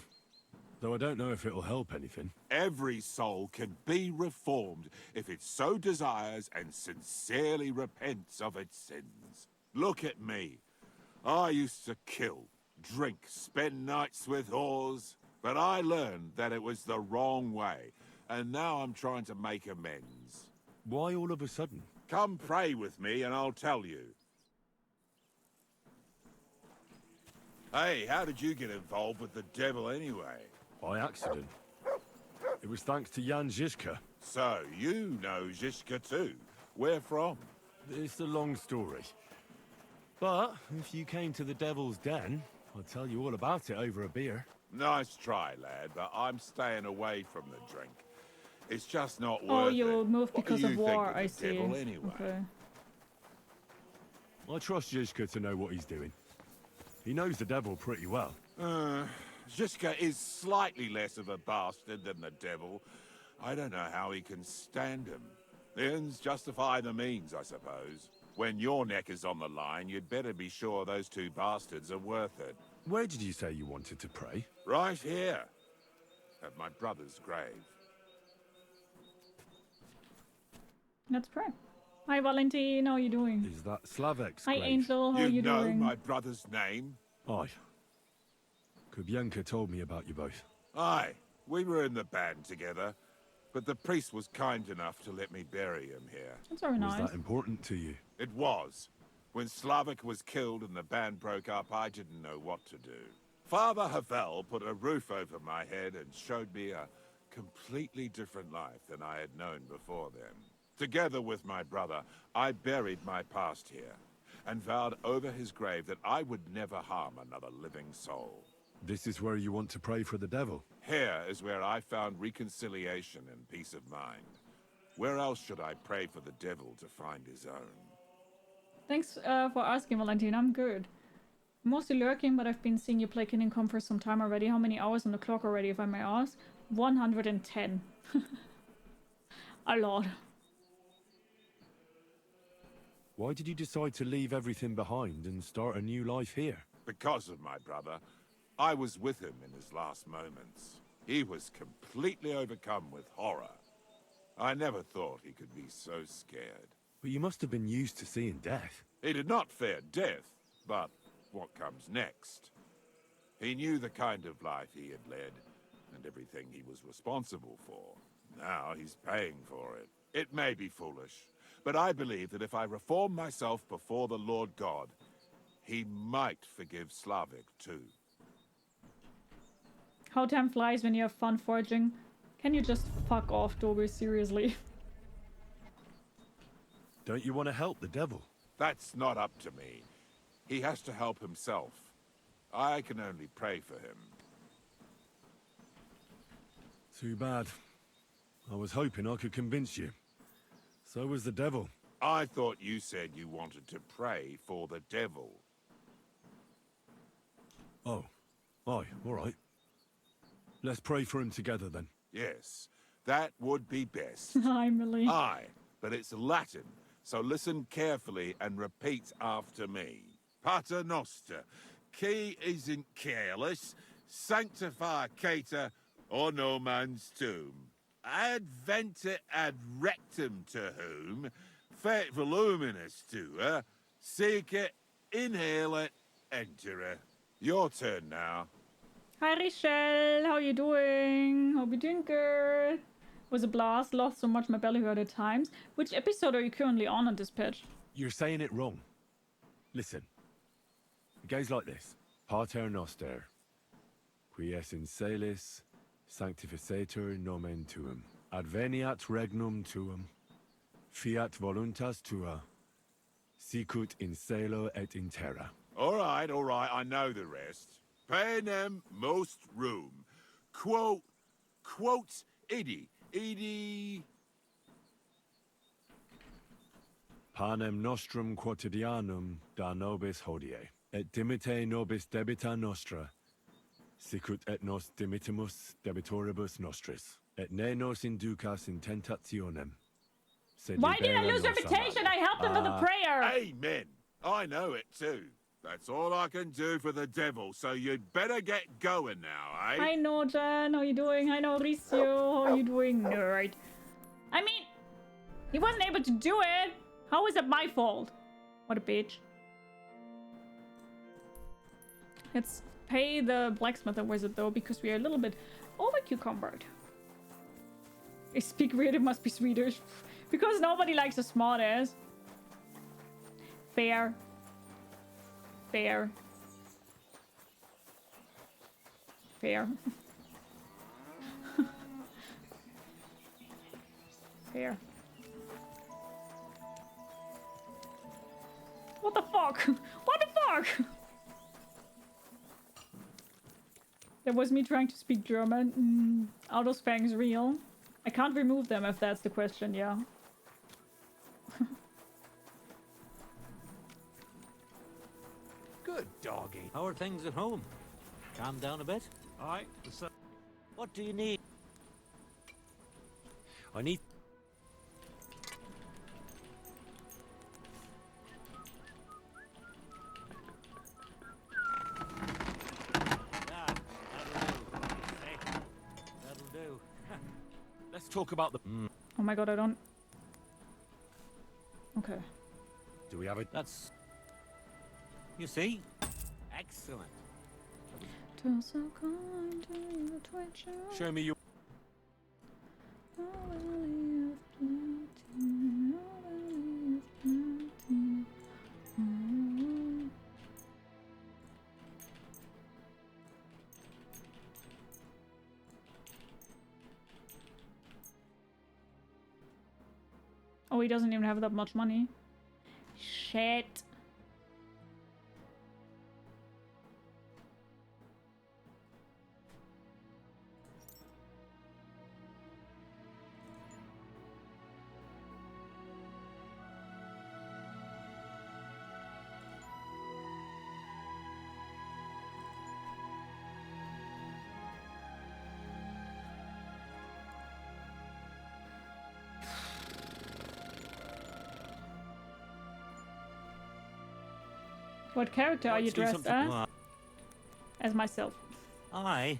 Though I don't know if it'll help anything. Every soul can be reformed if it so desires and sincerely repents of its sins. Look at me. I used to kill, drink, spend nights with whores, but I learned that it was the wrong way, and now I'm trying to make amends. Why all of a sudden? Come pray with me and I'll tell you. Hey, how did you get involved with the devil anyway? By accident. It was thanks to Jan Zizka. So, you know Zizka too. Where from? It's a long story. But if you came to the Devil's Den, I'd tell you all about it over a beer. Nice try, lad, but I'm staying away from the drink. It's just not worth it. Oh, you moved What because do of you war, think of I the see. devil anyway? Okay. I trust Zizka to know what he's doing. He knows the devil pretty well. Zizka is slightly less of a bastard than the devil. I don't know how he can stand him. The ends justify the means, I suppose. When your neck is on the line, you'd better be sure those two bastards are worth it. Where did you say you wanted to pray? Right here. At my brother's grave. Let's pray. Hi, Valentin. How are you doing? Is that Slavek's Hi, grave? Angel. How are you know doing? my brother's name? Aye. Kubienka told me about you both. Aye. We were in the band together. But the priest was kind enough to let me bury him here. That's very nice. Was that important to you? It was. When Slavik was killed and the band broke up, I didn't know what to do. Father Havel put a roof over my head and showed me a completely different life than I had known before then. Together with my brother, I buried my past here and vowed over his grave that I would never harm another living soul. This is where you want to pray for the devil? Here is where I found reconciliation and peace of mind. Where else should I pray for the devil to find his own? Thanks for asking, Valentin. I'm good. Mostly lurking, but I've been seeing you play Kingdom Come for some time already. How many hours on the clock already, if I may ask? 110. A lot. Why did you decide to leave everything behind and start a new life here? Because of my brother. I was with him in his last moments. He was completely overcome with horror. I never thought he could be so scared. But you must have been used to seeing death. He did not fear death, but what comes next? He knew the kind of life he had led, and everything he was responsible for. Now he's paying for it. It may be foolish, but I believe that if I reform myself before the Lord God, he might forgive Slavik too. How time flies when you have fun forging. Can you just fuck off, Dobby? Seriously. Don't you want to help the devil? That's not up to me. He has to help himself. I can only pray for him. Too bad. I was hoping I could convince you. So was the devil. I thought you said you wanted to pray for the devil. Oh. Aye, all right. Let's pray for him together, then. Yes, that would be best. Hi, Millie. Aye, but it's Latin, so listen carefully and repeat after me. Pater Noster, qui is in careless, sanctify cater, or no man's tomb. Adventure ad rectum to whom, fet voluminous to her, seek it, inhale it, enter her. Your turn now. Hi, Richelle. How you doing? Hope you're doing good. Was a blast. Lost so much my belly hurt at times. Which episode are you currently on this pitch? You're saying it wrong. Listen. It goes like this. Pater Noster, qui es in celis, sanctificetur nomen tuum. Adveniat regnum tuum. Fiat voluntas tua. Sicut in cielo et in terra. All right, I know the rest. Panem most room. Quote, idi. Panem nostrum quotidianum da nobis hodie, et dimite nobis debita nostra, sicut et nos dimitimus debitoribus nostris, et ne nos inducas in tentationem. Why did I lose reputation? I helped him with the prayer. Amen. I know it too. That's all I can do for the devil, so you'd better get going now, eh? Hi, Nojan. How you doing? Hi, Mauricio. How you doing, nerd? I mean, he wasn't able to do it. How is it my fault? What a bitch. Let's pay the blacksmith and wizard, though, because we are a little bit over cucumbered. I speak weird, it must be Swedish. Because nobody likes a smart ass. Fair. Fair. Fair. Fair. What the fuck? What the fuck? That was me trying to speak German. Are those fangs real? I can't remove them if that's the question, yeah. Good doggy. How are things at home? Calm down a bit? Aye. What do you need? I need... That'll do. Let's talk about the... Oh my god, I don't... Okay. Do we have it? That's... You see? Excellent. So kind to you, Twitcher. Show me your... Oh, he doesn't even have that much money. Shit. What character are you dressed as? As myself. Aye.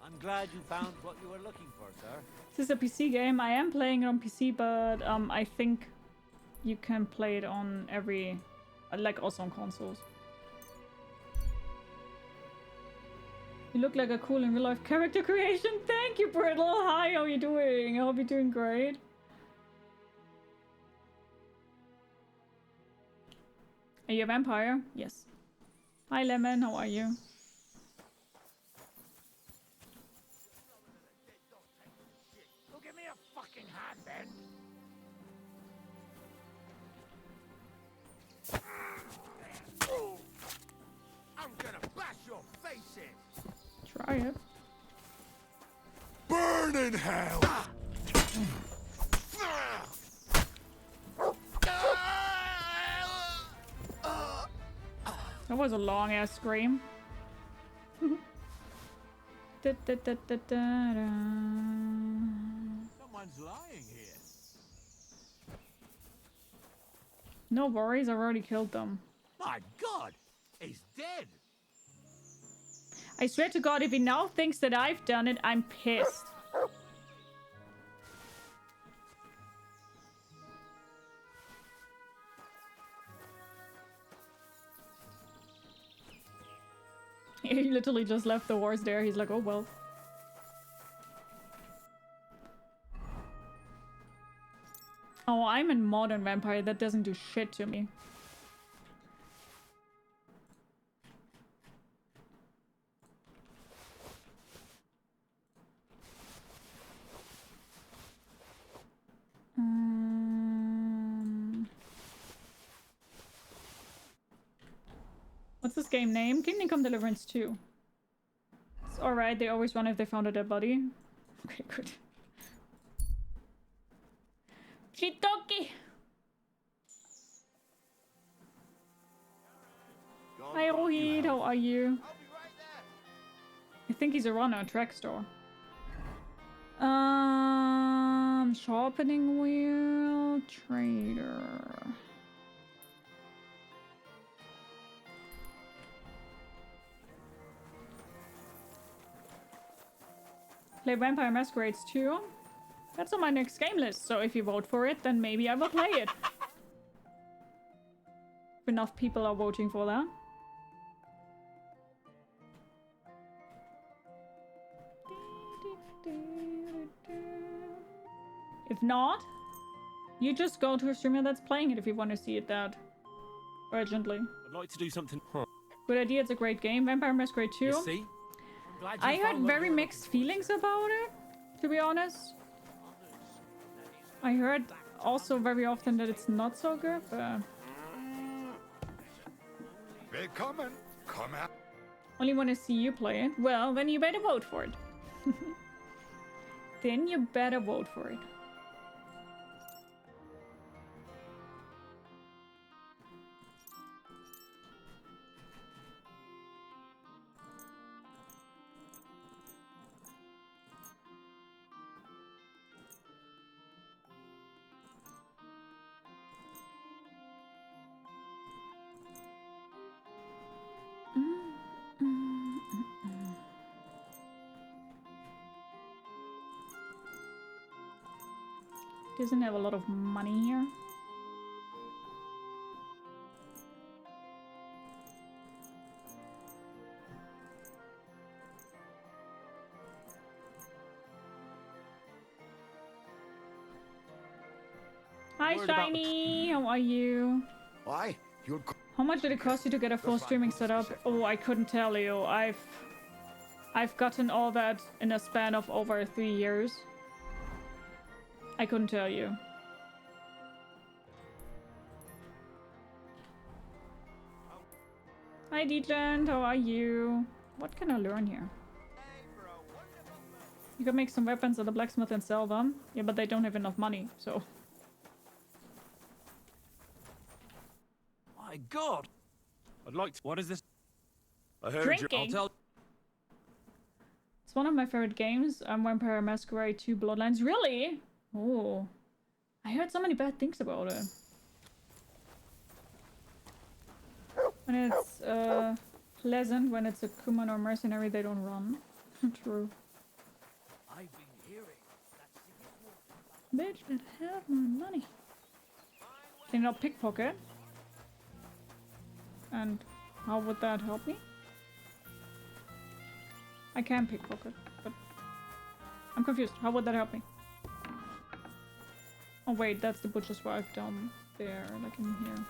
I'm glad you found what you were looking for, sir. This is a PC game. I am playing it on PC, but I think you can play it on every... like also on consoles. You look like a cool in real life character creation. Thank you, Brittle. Hi, how are you doing? I hope you're doing great. Are you a vampire? Yes. Hi, Lemon. How are you? Go give me a fucking hand, then. I'm gonna bash your face in. Try it. Burn in hell! That was a long ass scream. Someone's lying here. No worries, I already killed them. My God, he's dead. I swear to God, if he now thinks that I've done it, I'm pissed. He literally just left the horse there. He's like, oh well. Oh, I'm in modern vampire. That doesn't do shit to me. What's this game name? Kingdom Come Deliverance II. It's alright, they always run if they found a dead body. Okay, good. Chitoki! Hi, Arrowhead, how are you? I think he's a runner, track store. Sharpening wheel, trader. Play Vampire Masquerades 2. That's on my next game list, so if you vote for it, then maybe I will play it. If enough people are voting for that. If not, you just go to a streamer that's playing it if you want to see it that urgently. I'd like to do something... Good idea, it's a great game. Vampire Masquerade 2. You see? I heard very mixed feelings about it, to be honest. I heard also very often that it's not so good, but... We're coming. Come out. Only want to see you play it. Well, then you better vote for it. Then you better vote for it. Doesn't have a lot of money here. Hi, Shiny. How are you? Why? You're... How much did it cost you to get a full streaming setup? Oh, I couldn't tell you. I've gotten all that in a span of over 3 years. I couldn't tell you. Hi, Deetland. How are you? What can I learn here? You can make some weapons at the blacksmith and sell them. Yeah, but they don't have enough money, so... My God! I'd like to... What is this? I heard Drinking? I'll tell... It's one of my favorite games. Vampire Masquerade 2 Bloodlines. Really? Oh. I heard so many bad things about it. When it's pleasant, when it's a Kuman or mercenary, they don't run. True. I've been hearing that... Bitch, that have my money. Can you not pickpocket? And how would that help me? I can pickpocket, but I'm confused. How would that help me? Oh wait, that's the butcher's wife down there, like in here.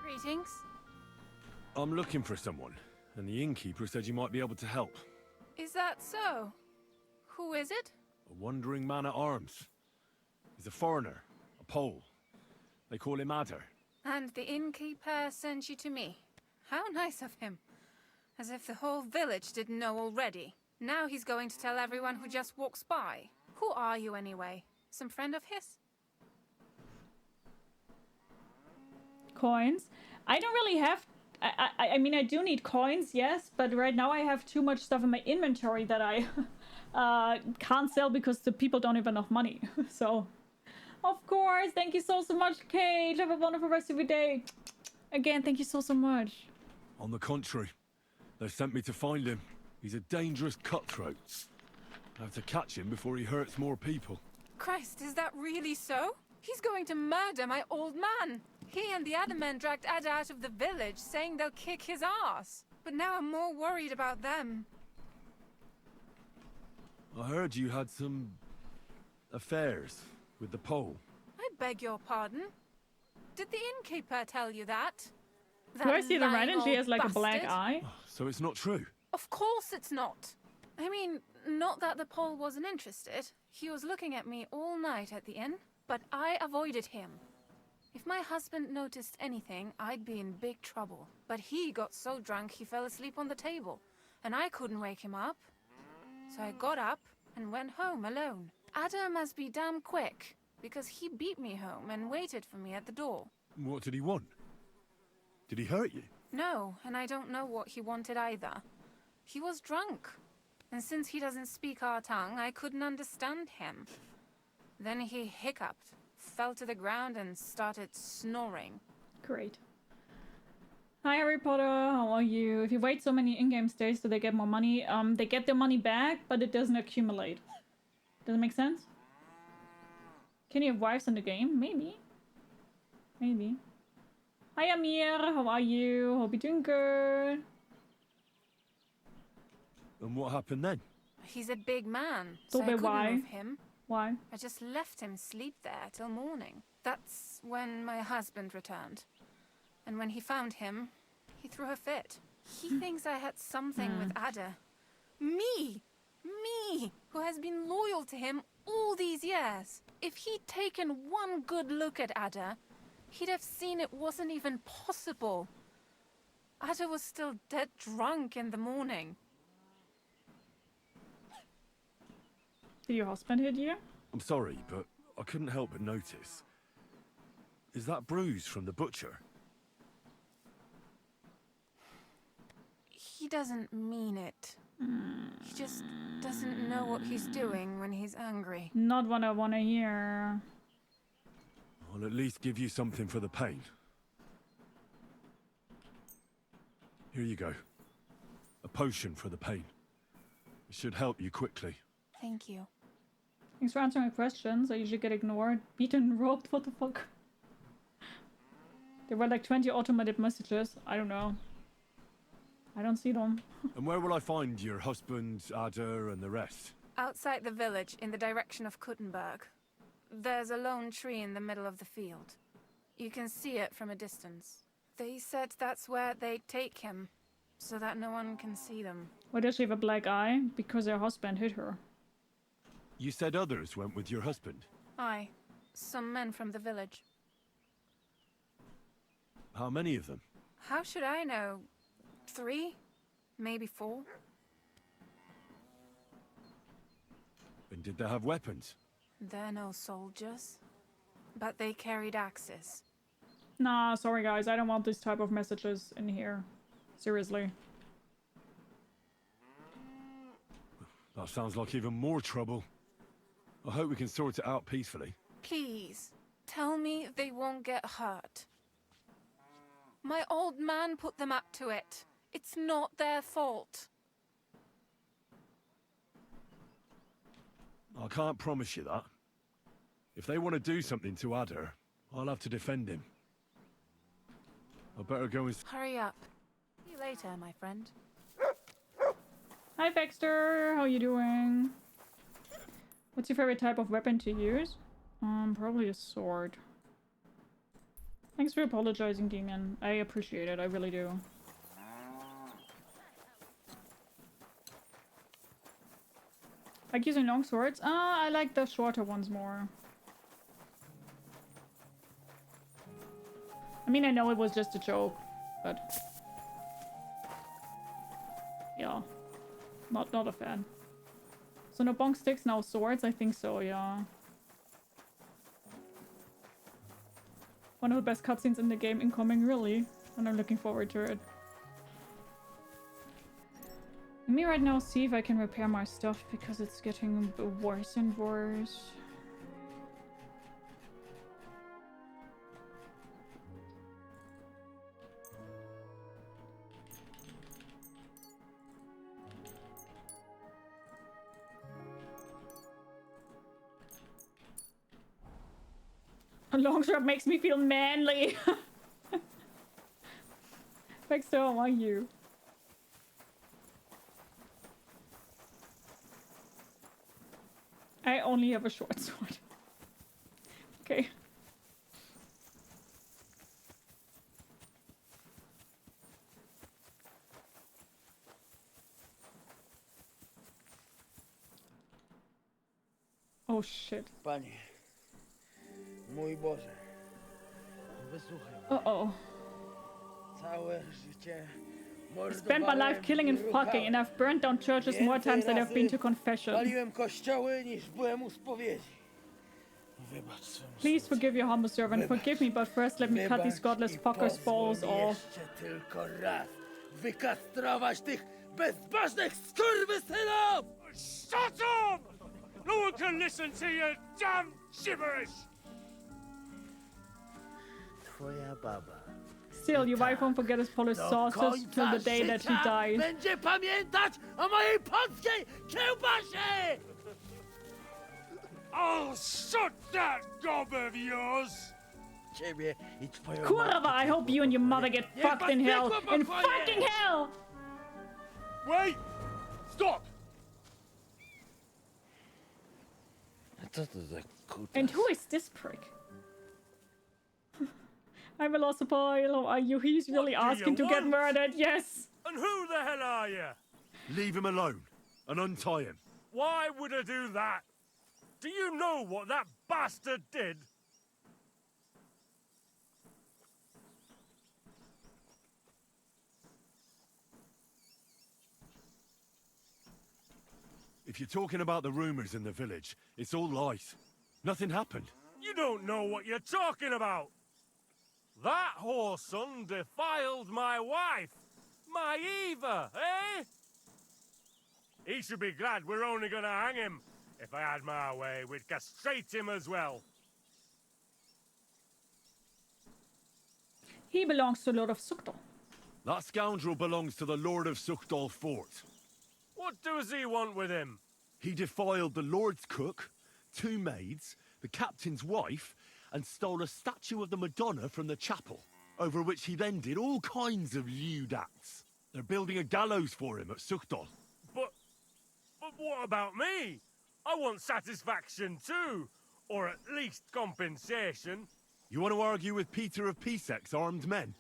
Greetings. I'm looking for someone, and the innkeeper said you might be able to help. Is that so? Who is it? A wandering man at arms. He's a foreigner, a Pole. They call him Adder. And the innkeeper sent you to me. How nice of him. As if the whole village didn't know already. Now he's going to tell everyone who just walks by. Who are you anyway? Some friend of his? Coins. I don't really have... I mean, I do need coins, yes, but right now I have too much stuff in my inventory that I can't sell because the people don't have enough money. So, of course, thank you so much, Kate. Have a wonderful rest of your day. Again, thank you so much. On the contrary, they sent me to find him. He's a dangerous cutthroat. I have to catch him before he hurts more people. Christ, is that really so? He's going to murder my old man. He and the other men dragged Ada out of the village, saying they'll kick his ass. But now I'm more worried about them. I heard you had some... affairs with the Pole. I beg your pardon? Did the innkeeper tell you that? Do I see the right and she has like bastard? a black eye? So it's not true? Of course it's not. I mean, not that the Pole wasn't interested. He was looking at me all night at the inn, but I avoided him. If my husband noticed anything, I'd be in big trouble. But he got so drunk he fell asleep on the table, and I couldn't wake him up. So I got up and went home alone. Ada must be damn quick, because he beat me home and waited for me at the door. What did he want? Did he hurt you? No, and I don't know what he wanted either. He was drunk, and since he doesn't speak our tongue, I couldn't understand him. Then he hiccuped, fell to the ground, and started snoring. Great. Hi, Harry Potter. How are you? If you wait so many in-game stays, do they get more money? They get their money back, but it doesn't accumulate. Does it make sense? Can you have wives in the game? Maybe. Maybe. Hi, Amir. How are you? Hope you're doing good. And what happened then? He's a big man, So so I couldn't why? move him. Why? I just left him sleep there till morning. That's when my husband returned. And when he found him, he threw a fit. He thinks I had something with Ada. Me! Me! Who has been loyal to him all these years. If he'd taken one good look at Ada, he'd have seen it wasn't even possible. Ada was still dead drunk in the morning. Did your husband hit you? I'm sorry, but I couldn't help but notice. Is that bruise from the butcher? He doesn't mean it. He just doesn't know what he's doing when he's angry. Not what I want to hear. I'll at least give you something for the pain. Here you go. A potion for the pain. It should help you quickly. Thank you. Thanks for answering my questions. I usually get ignored, beaten, robbed. What the fuck? There were like 20 automated messages. I don't know. I don't see them. And where will I find your husband, Ada, and the rest? Outside the village, in the direction of Kuttenberg. There's a lone tree in the middle of the field. You can see it from a distance. They said that's where they take him, so that no one can see them. Why does she have a black eye? Because her husband hit her. You said others went with your husband. Aye. Some men from the village. How many of them? How should I know? 3? Maybe 4? And did they have weapons? They're no soldiers. But they carried axes. Nah, sorry guys, I don't want this type of messages in here. Seriously. That sounds like even more trouble. I hope we can sort it out peacefully. Please, tell me they won't get hurt. My old man put them up to it. It's not their fault. I can't promise you that. If they want to do something to Ada, I'll have to defend him. I better go and... Hurry up. See you later, my friend. Hi Baxter, how you doing? What's your favorite type of weapon to use? Probably a sword. Thanks for apologizing, Demon. I appreciate it, I really do. Like using long swords? I like the shorter ones more. I mean, I know it was just a joke, but... yeah. Not a fan. So no bonk sticks, now swords? I think so, yeah. One of the best cutscenes in the game incoming, really. And I'm looking forward to it. Let me right now see if I can repair my stuff, because it's getting worse and worse. A longsword makes me feel manly. Baxter, how are you? I only have a short sword. Okay. Oh shit. Panie, mój Boże, wysłuchaj mnie. Uh-oh. Całe życie I spent my life killing and fucking, and I've burned down churches more times than I've been to confession. Paliłem kościoły niż byłem u spowiedzi. Wybacz swemu Please forgive your humble servant. Forgive me, but first let me cut these godless fuckers' balls off. Jeszcze tylko raz wykastrować tych bezbożnych skurwysynów! Shut up! No one can listen to your damn gibberish! Twoja baba. Still, your wife won't forget his Polish sauces till the day that he dies. Będzie pamiętać o mojej polskiej kiełbasie! I'll shut that gob of yours! Ciebie i twoją Kurwa, I hope you and your mother get fucked in hell. In fucking hell! Wait! Stop! Co to za kutas? And who is this prick? I'm a lost boy. How are you? He's really asking to get murdered. Yes. And who the hell are you? Leave him alone. and untie him. Why would I do that? Do you know what that bastard did? If you're talking about the rumors in the village, it's all lies. Nothing happened. You don't know what you're talking about. That whoreson defiled my wife. My Eva, eh? He should be glad we're only gonna hang him. If I had my way, we'd castrate him as well. He belongs to Lord of Sukdal. That scoundrel belongs to the Lord of Sukdal Fort. What does he want with him? He defiled the Lord's cook, 2 maids, the captain's wife, and stole a statue of the Madonna from the chapel, over which he then did all kinds of lewd acts. They're building a gallows for him at Sukdal. But what about me? I want satisfaction too, or at least compensation. You want to argue with Peter of Pisek's armed men?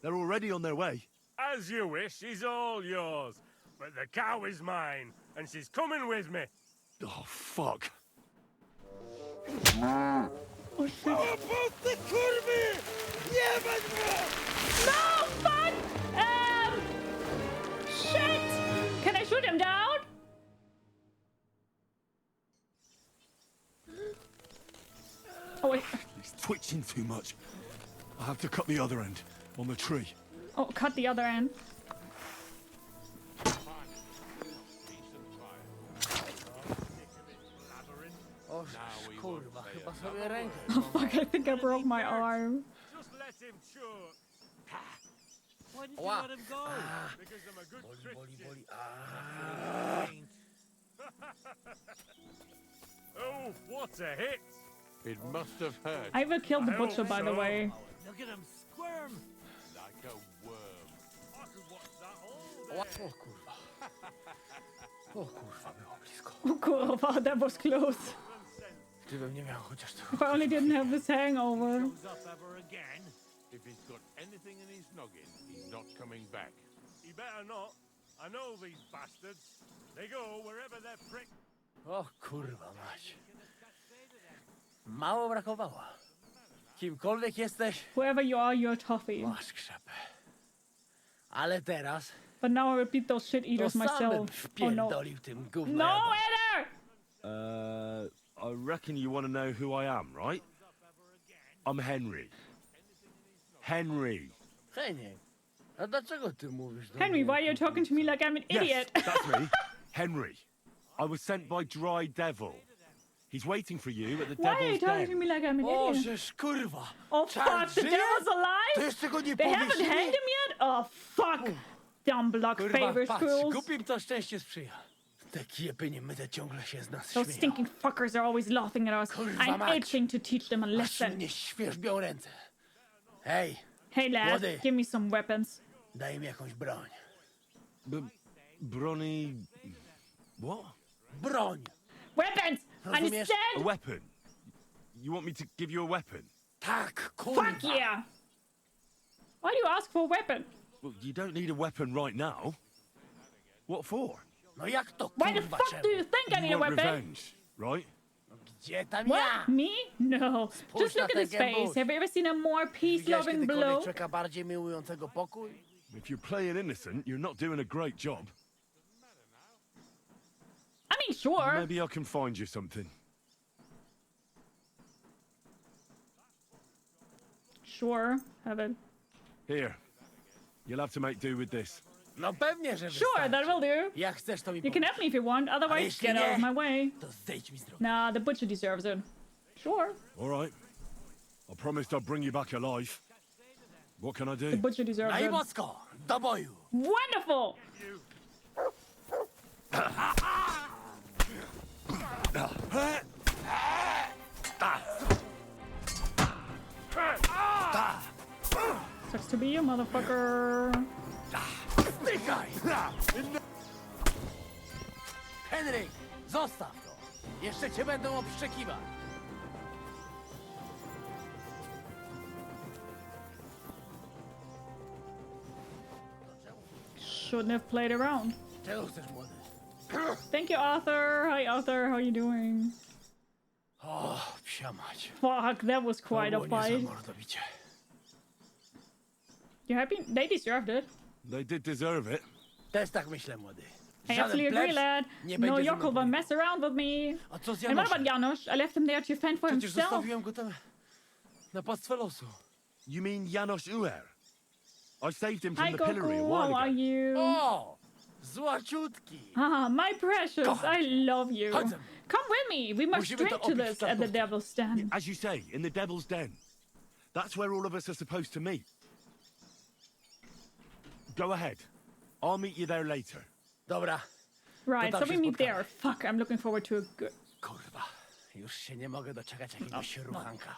They're already on their way. As you wish, she's all yours. But the cow is mine, and she's coming with me. Oh, fuck. Oh, shit. No, fuck! Shit! Can I shoot him down? Oh, wait. He's twitching too much. I have to cut the other end, on the tree. Oh, cut the other end. Oh fuck, I think I broke my arm. Just let him choke. Why did you let him go? Because I'm a good Christian. Oh, what a hit! It must have hurt. I will kill the butcher, by the way. Look at him squirm. Like a worm. I could watch that all day. O kurwa, było blisko. Oh kurwa, that was close. Gdybym nie miał chociaż If I only didn't have this hangover. Shows up ever again. If he's got anything in his noggin, he's not coming back. He better not. I know these bastards. They go wherever they're prick. O kurwa mać. Mało brakowało. Kimkolwiek jesteś, Whoever you are, you're toughy. masz krzepę. Ale teraz But now I repeat those shit eaters to sam bym myself. Oh no. wpierdolił tym gównem. No, Eder! I reckon you want to know who I am, right? I'm Henry. Henry. Heniek, a dlaczego ty mówisz do Henry, mnie? why are you talking to me like I'm an Yes, idiot? that's me. Henry. I was sent by Dry Devil. He's waiting for you at the Why are you Devil's talking to Den. me like I'm an O, idiot? żeż kurwa. Oh fuck, the żyje? devil's To alive? jeszcze go nie They haven't powiesili? hanged him yet? Oh fuck. Dumb block Kurwa, favors patrz, fools. głupim to szczęście sprzyja. Te kiepy myte ciągle się z nas Those śmieją. stinking fuckers are always laughing at us. Kurwa I'm mać. itching to teach them a Aż lesson. mnie świerzbią ręce. Hej, Hey lad, Młody. give me some weapons. daj mi jakąś broń. Bronny... What? Broń! Weapons! Rozumiesz? A Understand? weapon? You want me to give you a weapon? Tak, kurwa! Fuck yeah! Why do you ask for a weapon? Well, you don't need a weapon right now. What for? No jak to Why the kurwa fuck do you think I need You a want weapon? revenge, right? Gdzie tam What? ja? Me? No. Just na look at his ten face. gębus. Have you ever seen a more Widziałeś peace-loving kiedykolwiek blow? człowieka bardziej miłującego pokój? If you're playing innocent, you're not doing a great job. I mean, sure. Maybe I can find you something. Sure. Have it. Here. You'll have to make do with this. No pewnie, że Sure, wystarczy. that will do. Jak chcesz, to mi You can powiedz. help me if you want. Otherwise, jeśli get out of nie, my way. to zejdź mi z drogi. Nah, the butcher deserves it. Sure. All right. I promised I'd bring you back alive. What can I The do? butcher deserves No i it. mocko, do boju. Wonderful! Sucks to be you, motherfucker. Zdychaj! Henryk, zostaw to. Jeszcze cię będą obszczekiwać. Shouldn't have played around. Czego chcesz, młody? Thank you, Arthur. Hi, Arthur. How you doing? O, psia mać. Fuck, that was quite To a było nie za fight. mordobicie. You happy? They deserved it. They did deserve it. Też tak myślę, młody. I absolutely agree, lad. nie No będzie ze Joko mną will mess around with me. A co z And what Janoszem? about Janusz? I left him there to fend for Przecież himself. zostawiłem go tam na pastwę losu. You mean Janos Uer? I saved him from Hi, the pillory a Goku. while How are ago. you? O! Złaciutki! Ah, my precious. I love you. Chodź ze mną. Come with me. We must Musimy drink to to opić w this at the startówce. Devil's Den. As you say, in the Devil's Den. That's where all of us are supposed to meet. Go ahead. I'll meet you there later. Dobra. Right, To so tam we się meet spotkamy. there. Fuck, I'm looking forward to a good... Kurwa. Już się nie mogę doczekać jakiegoś ruchanka.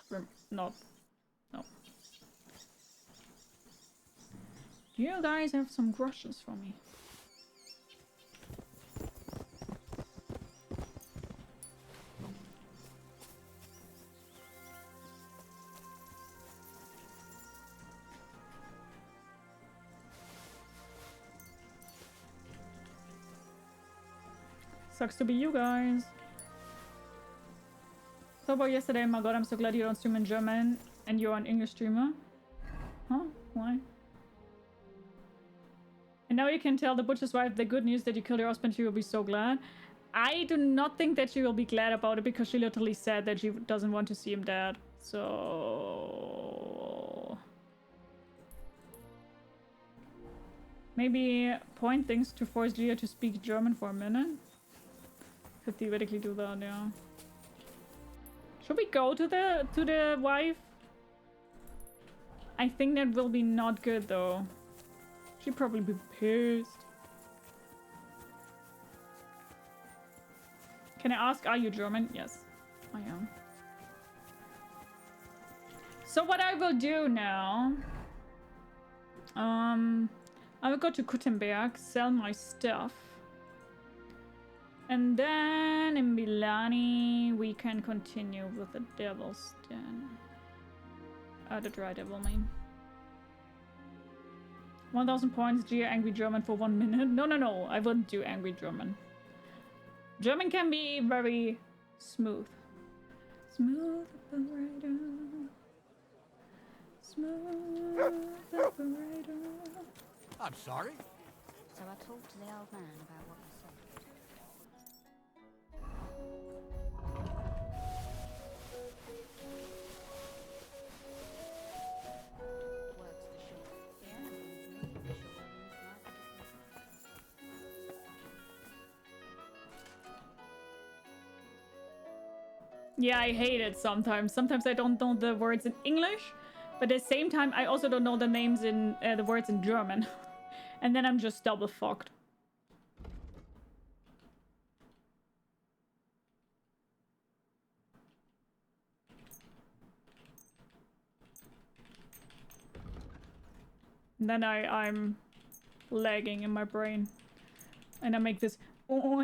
No. Do you guys have some groschen for me? Sucks to be you guys. So about yesterday, my god, I'm so glad you don't stream in German and you're an English streamer. Huh? Why? And now you can tell the butcher's wife the good news that you killed your husband. She will be so glad. I do not think that she will be glad about it because she literally said that she doesn't want to see him dead. So... maybe point things to force Gia to speak German for a minute. Could theoretically do that, yeah. Should we go to the wife? I think that will be not good though. She'd probably be pissed. Can I ask, are you German? Yes, I am. So what I will do now, I will go to Kuttenberg, sell my stuff. And then in Milani, we can continue with the Devil's Den. The Dry Devil, I mean. 1000 points, Gia, Angry German for 1 minute. No, I wouldn't do Angry German. German can be very smooth. Smooth operator. Smooth operator. I'm sorry. So I talked to the old man about what you said. Works the ship. Yeah, Yeah, I hate it sometimes. Sometimes I don't know the words in English, but at the same time, I also don't know the names in the words in German. And then I'm just double fucked. And then I'm lagging in my brain. And I make this... Oh,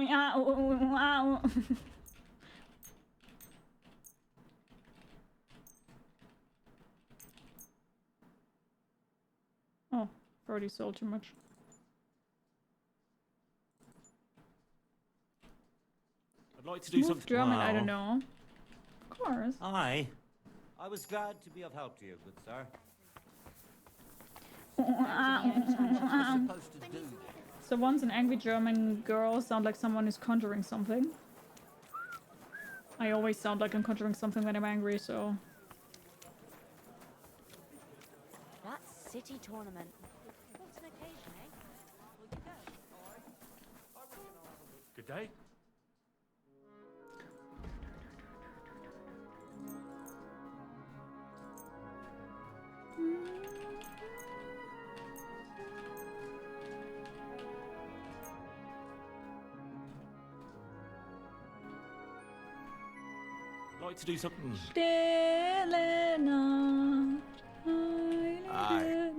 I've already sold too much. I'd like to do something. German, I don't know. Of course. Aye. I was glad to be of help to you, good sir. So once an angry German girl sound like someone is conjuring something. I always sound like I'm conjuring something when I'm angry, so... That's city tournament. What's an occasion, eh? Will you go? Good day. I'd like to do something. Aye.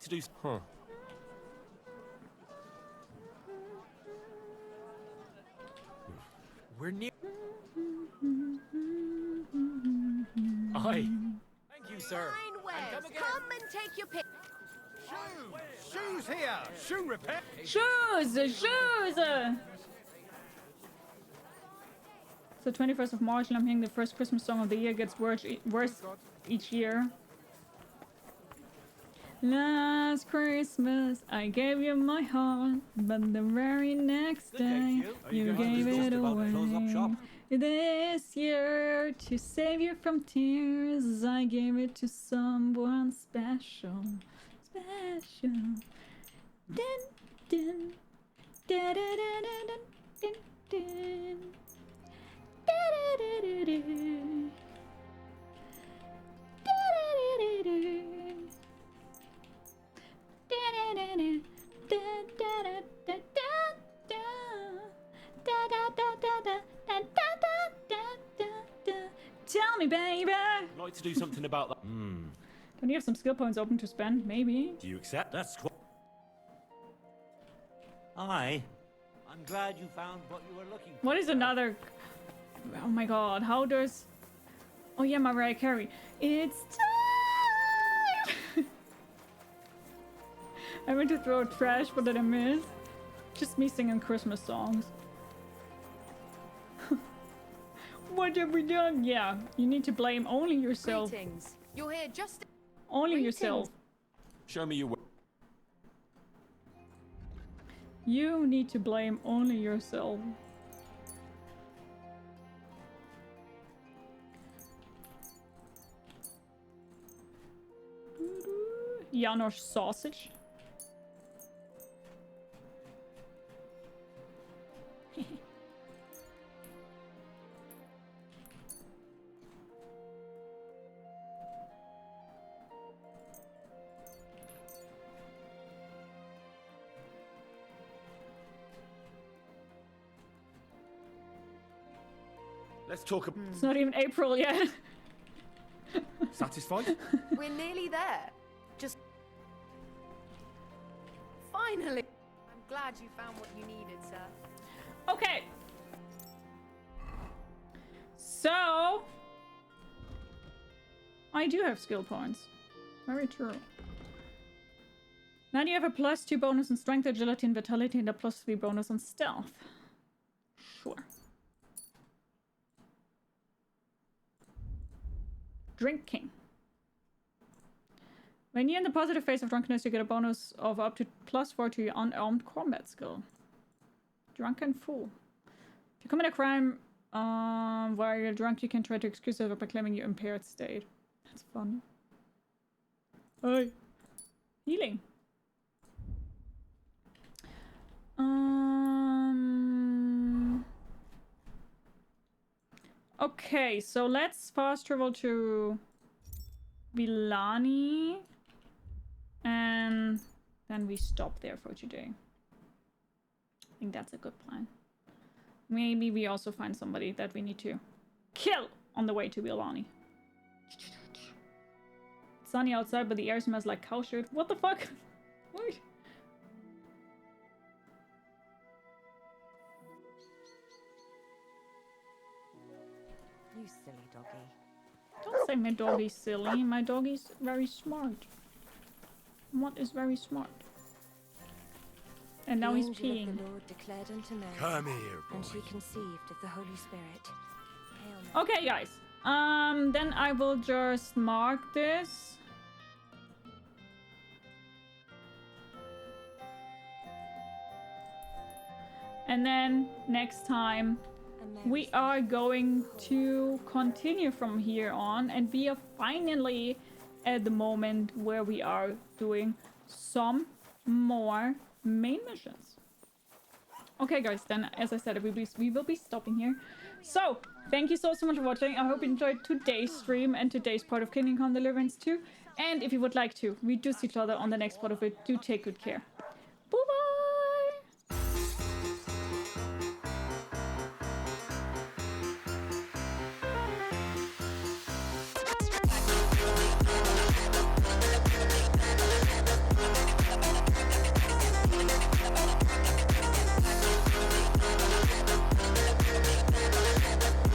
to do... Huh. We're near... Aye. Thank you, sir. Fine wares. Come and take your pick. Shoes here! Shoe repair! Shoes! Shoes! So 21st of March, and I'm hearing the first Christmas song of the year gets worse each year. Last Christmas, I gave you my heart, but the very next day, you gave it away. This year, to save you from tears, I gave it to someone special. Special. Dun, dun. Da, da, da, da, dun, dun, dun. Da, da, da, da, da. Da, da, da, da, da. Tell me, baby. I'd like to do something about that. Don't you have some skill points open to spend? Maybe. Do you accept? That's Aye. I'm glad you found what you were looking for. What is another? Oh my god! How does? Oh yeah, Mariah Carey. It's time. I went to throw trash, but then I missed. Just me singing Christmas songs. What have we done? Yeah, you need to blame only yourself. Greetings. You're here just... Only Greetings. yourself. Show me your way. You need to blame only yourself. Janos sausage. Let's talk about... It's not even April yet. Satisfied? We're nearly there. Just... Finally! I'm glad you found what you needed, sir. Okay. So... I do have skill points. Very true. Now you have a +2 bonus on strength, agility, and vitality, and a +3 bonus on stealth. Sure. Drinking. When you're in the positive phase of drunkenness, you get a bonus of up to +4 to your unarmed combat skill. Drunken fool. If you commit a crime while you're drunk, you can try to excuse it by claiming your impaired state. That's fun. Hey. Healing. Okay, so let's fast travel to Villani, and then we stop there for today. I think that's a good plan. Maybe we also find somebody that we need to kill on the way to Villani. It's sunny outside, but the air smells like cow shit. What the fuck? What? You silly doggy. Don't say my doggy's silly. My doggy's very smart. What is very smart? And now he's peeing. The Lord declared unto Mary, Come here, boy. and she conceived of the Holy Spirit. Hail Mary. Okay, guys. Then I will just mark this. And then next time we are going to continue from here on, and we are finally at the moment where we are doing some more main missions. Okay guys, then as I said, we will be stopping here. So thank you so much for watching. I hope you enjoyed today's stream and today's part of Kingdom Come Deliverance II. And if you would like to reduce each other on the next part of it, do take good care.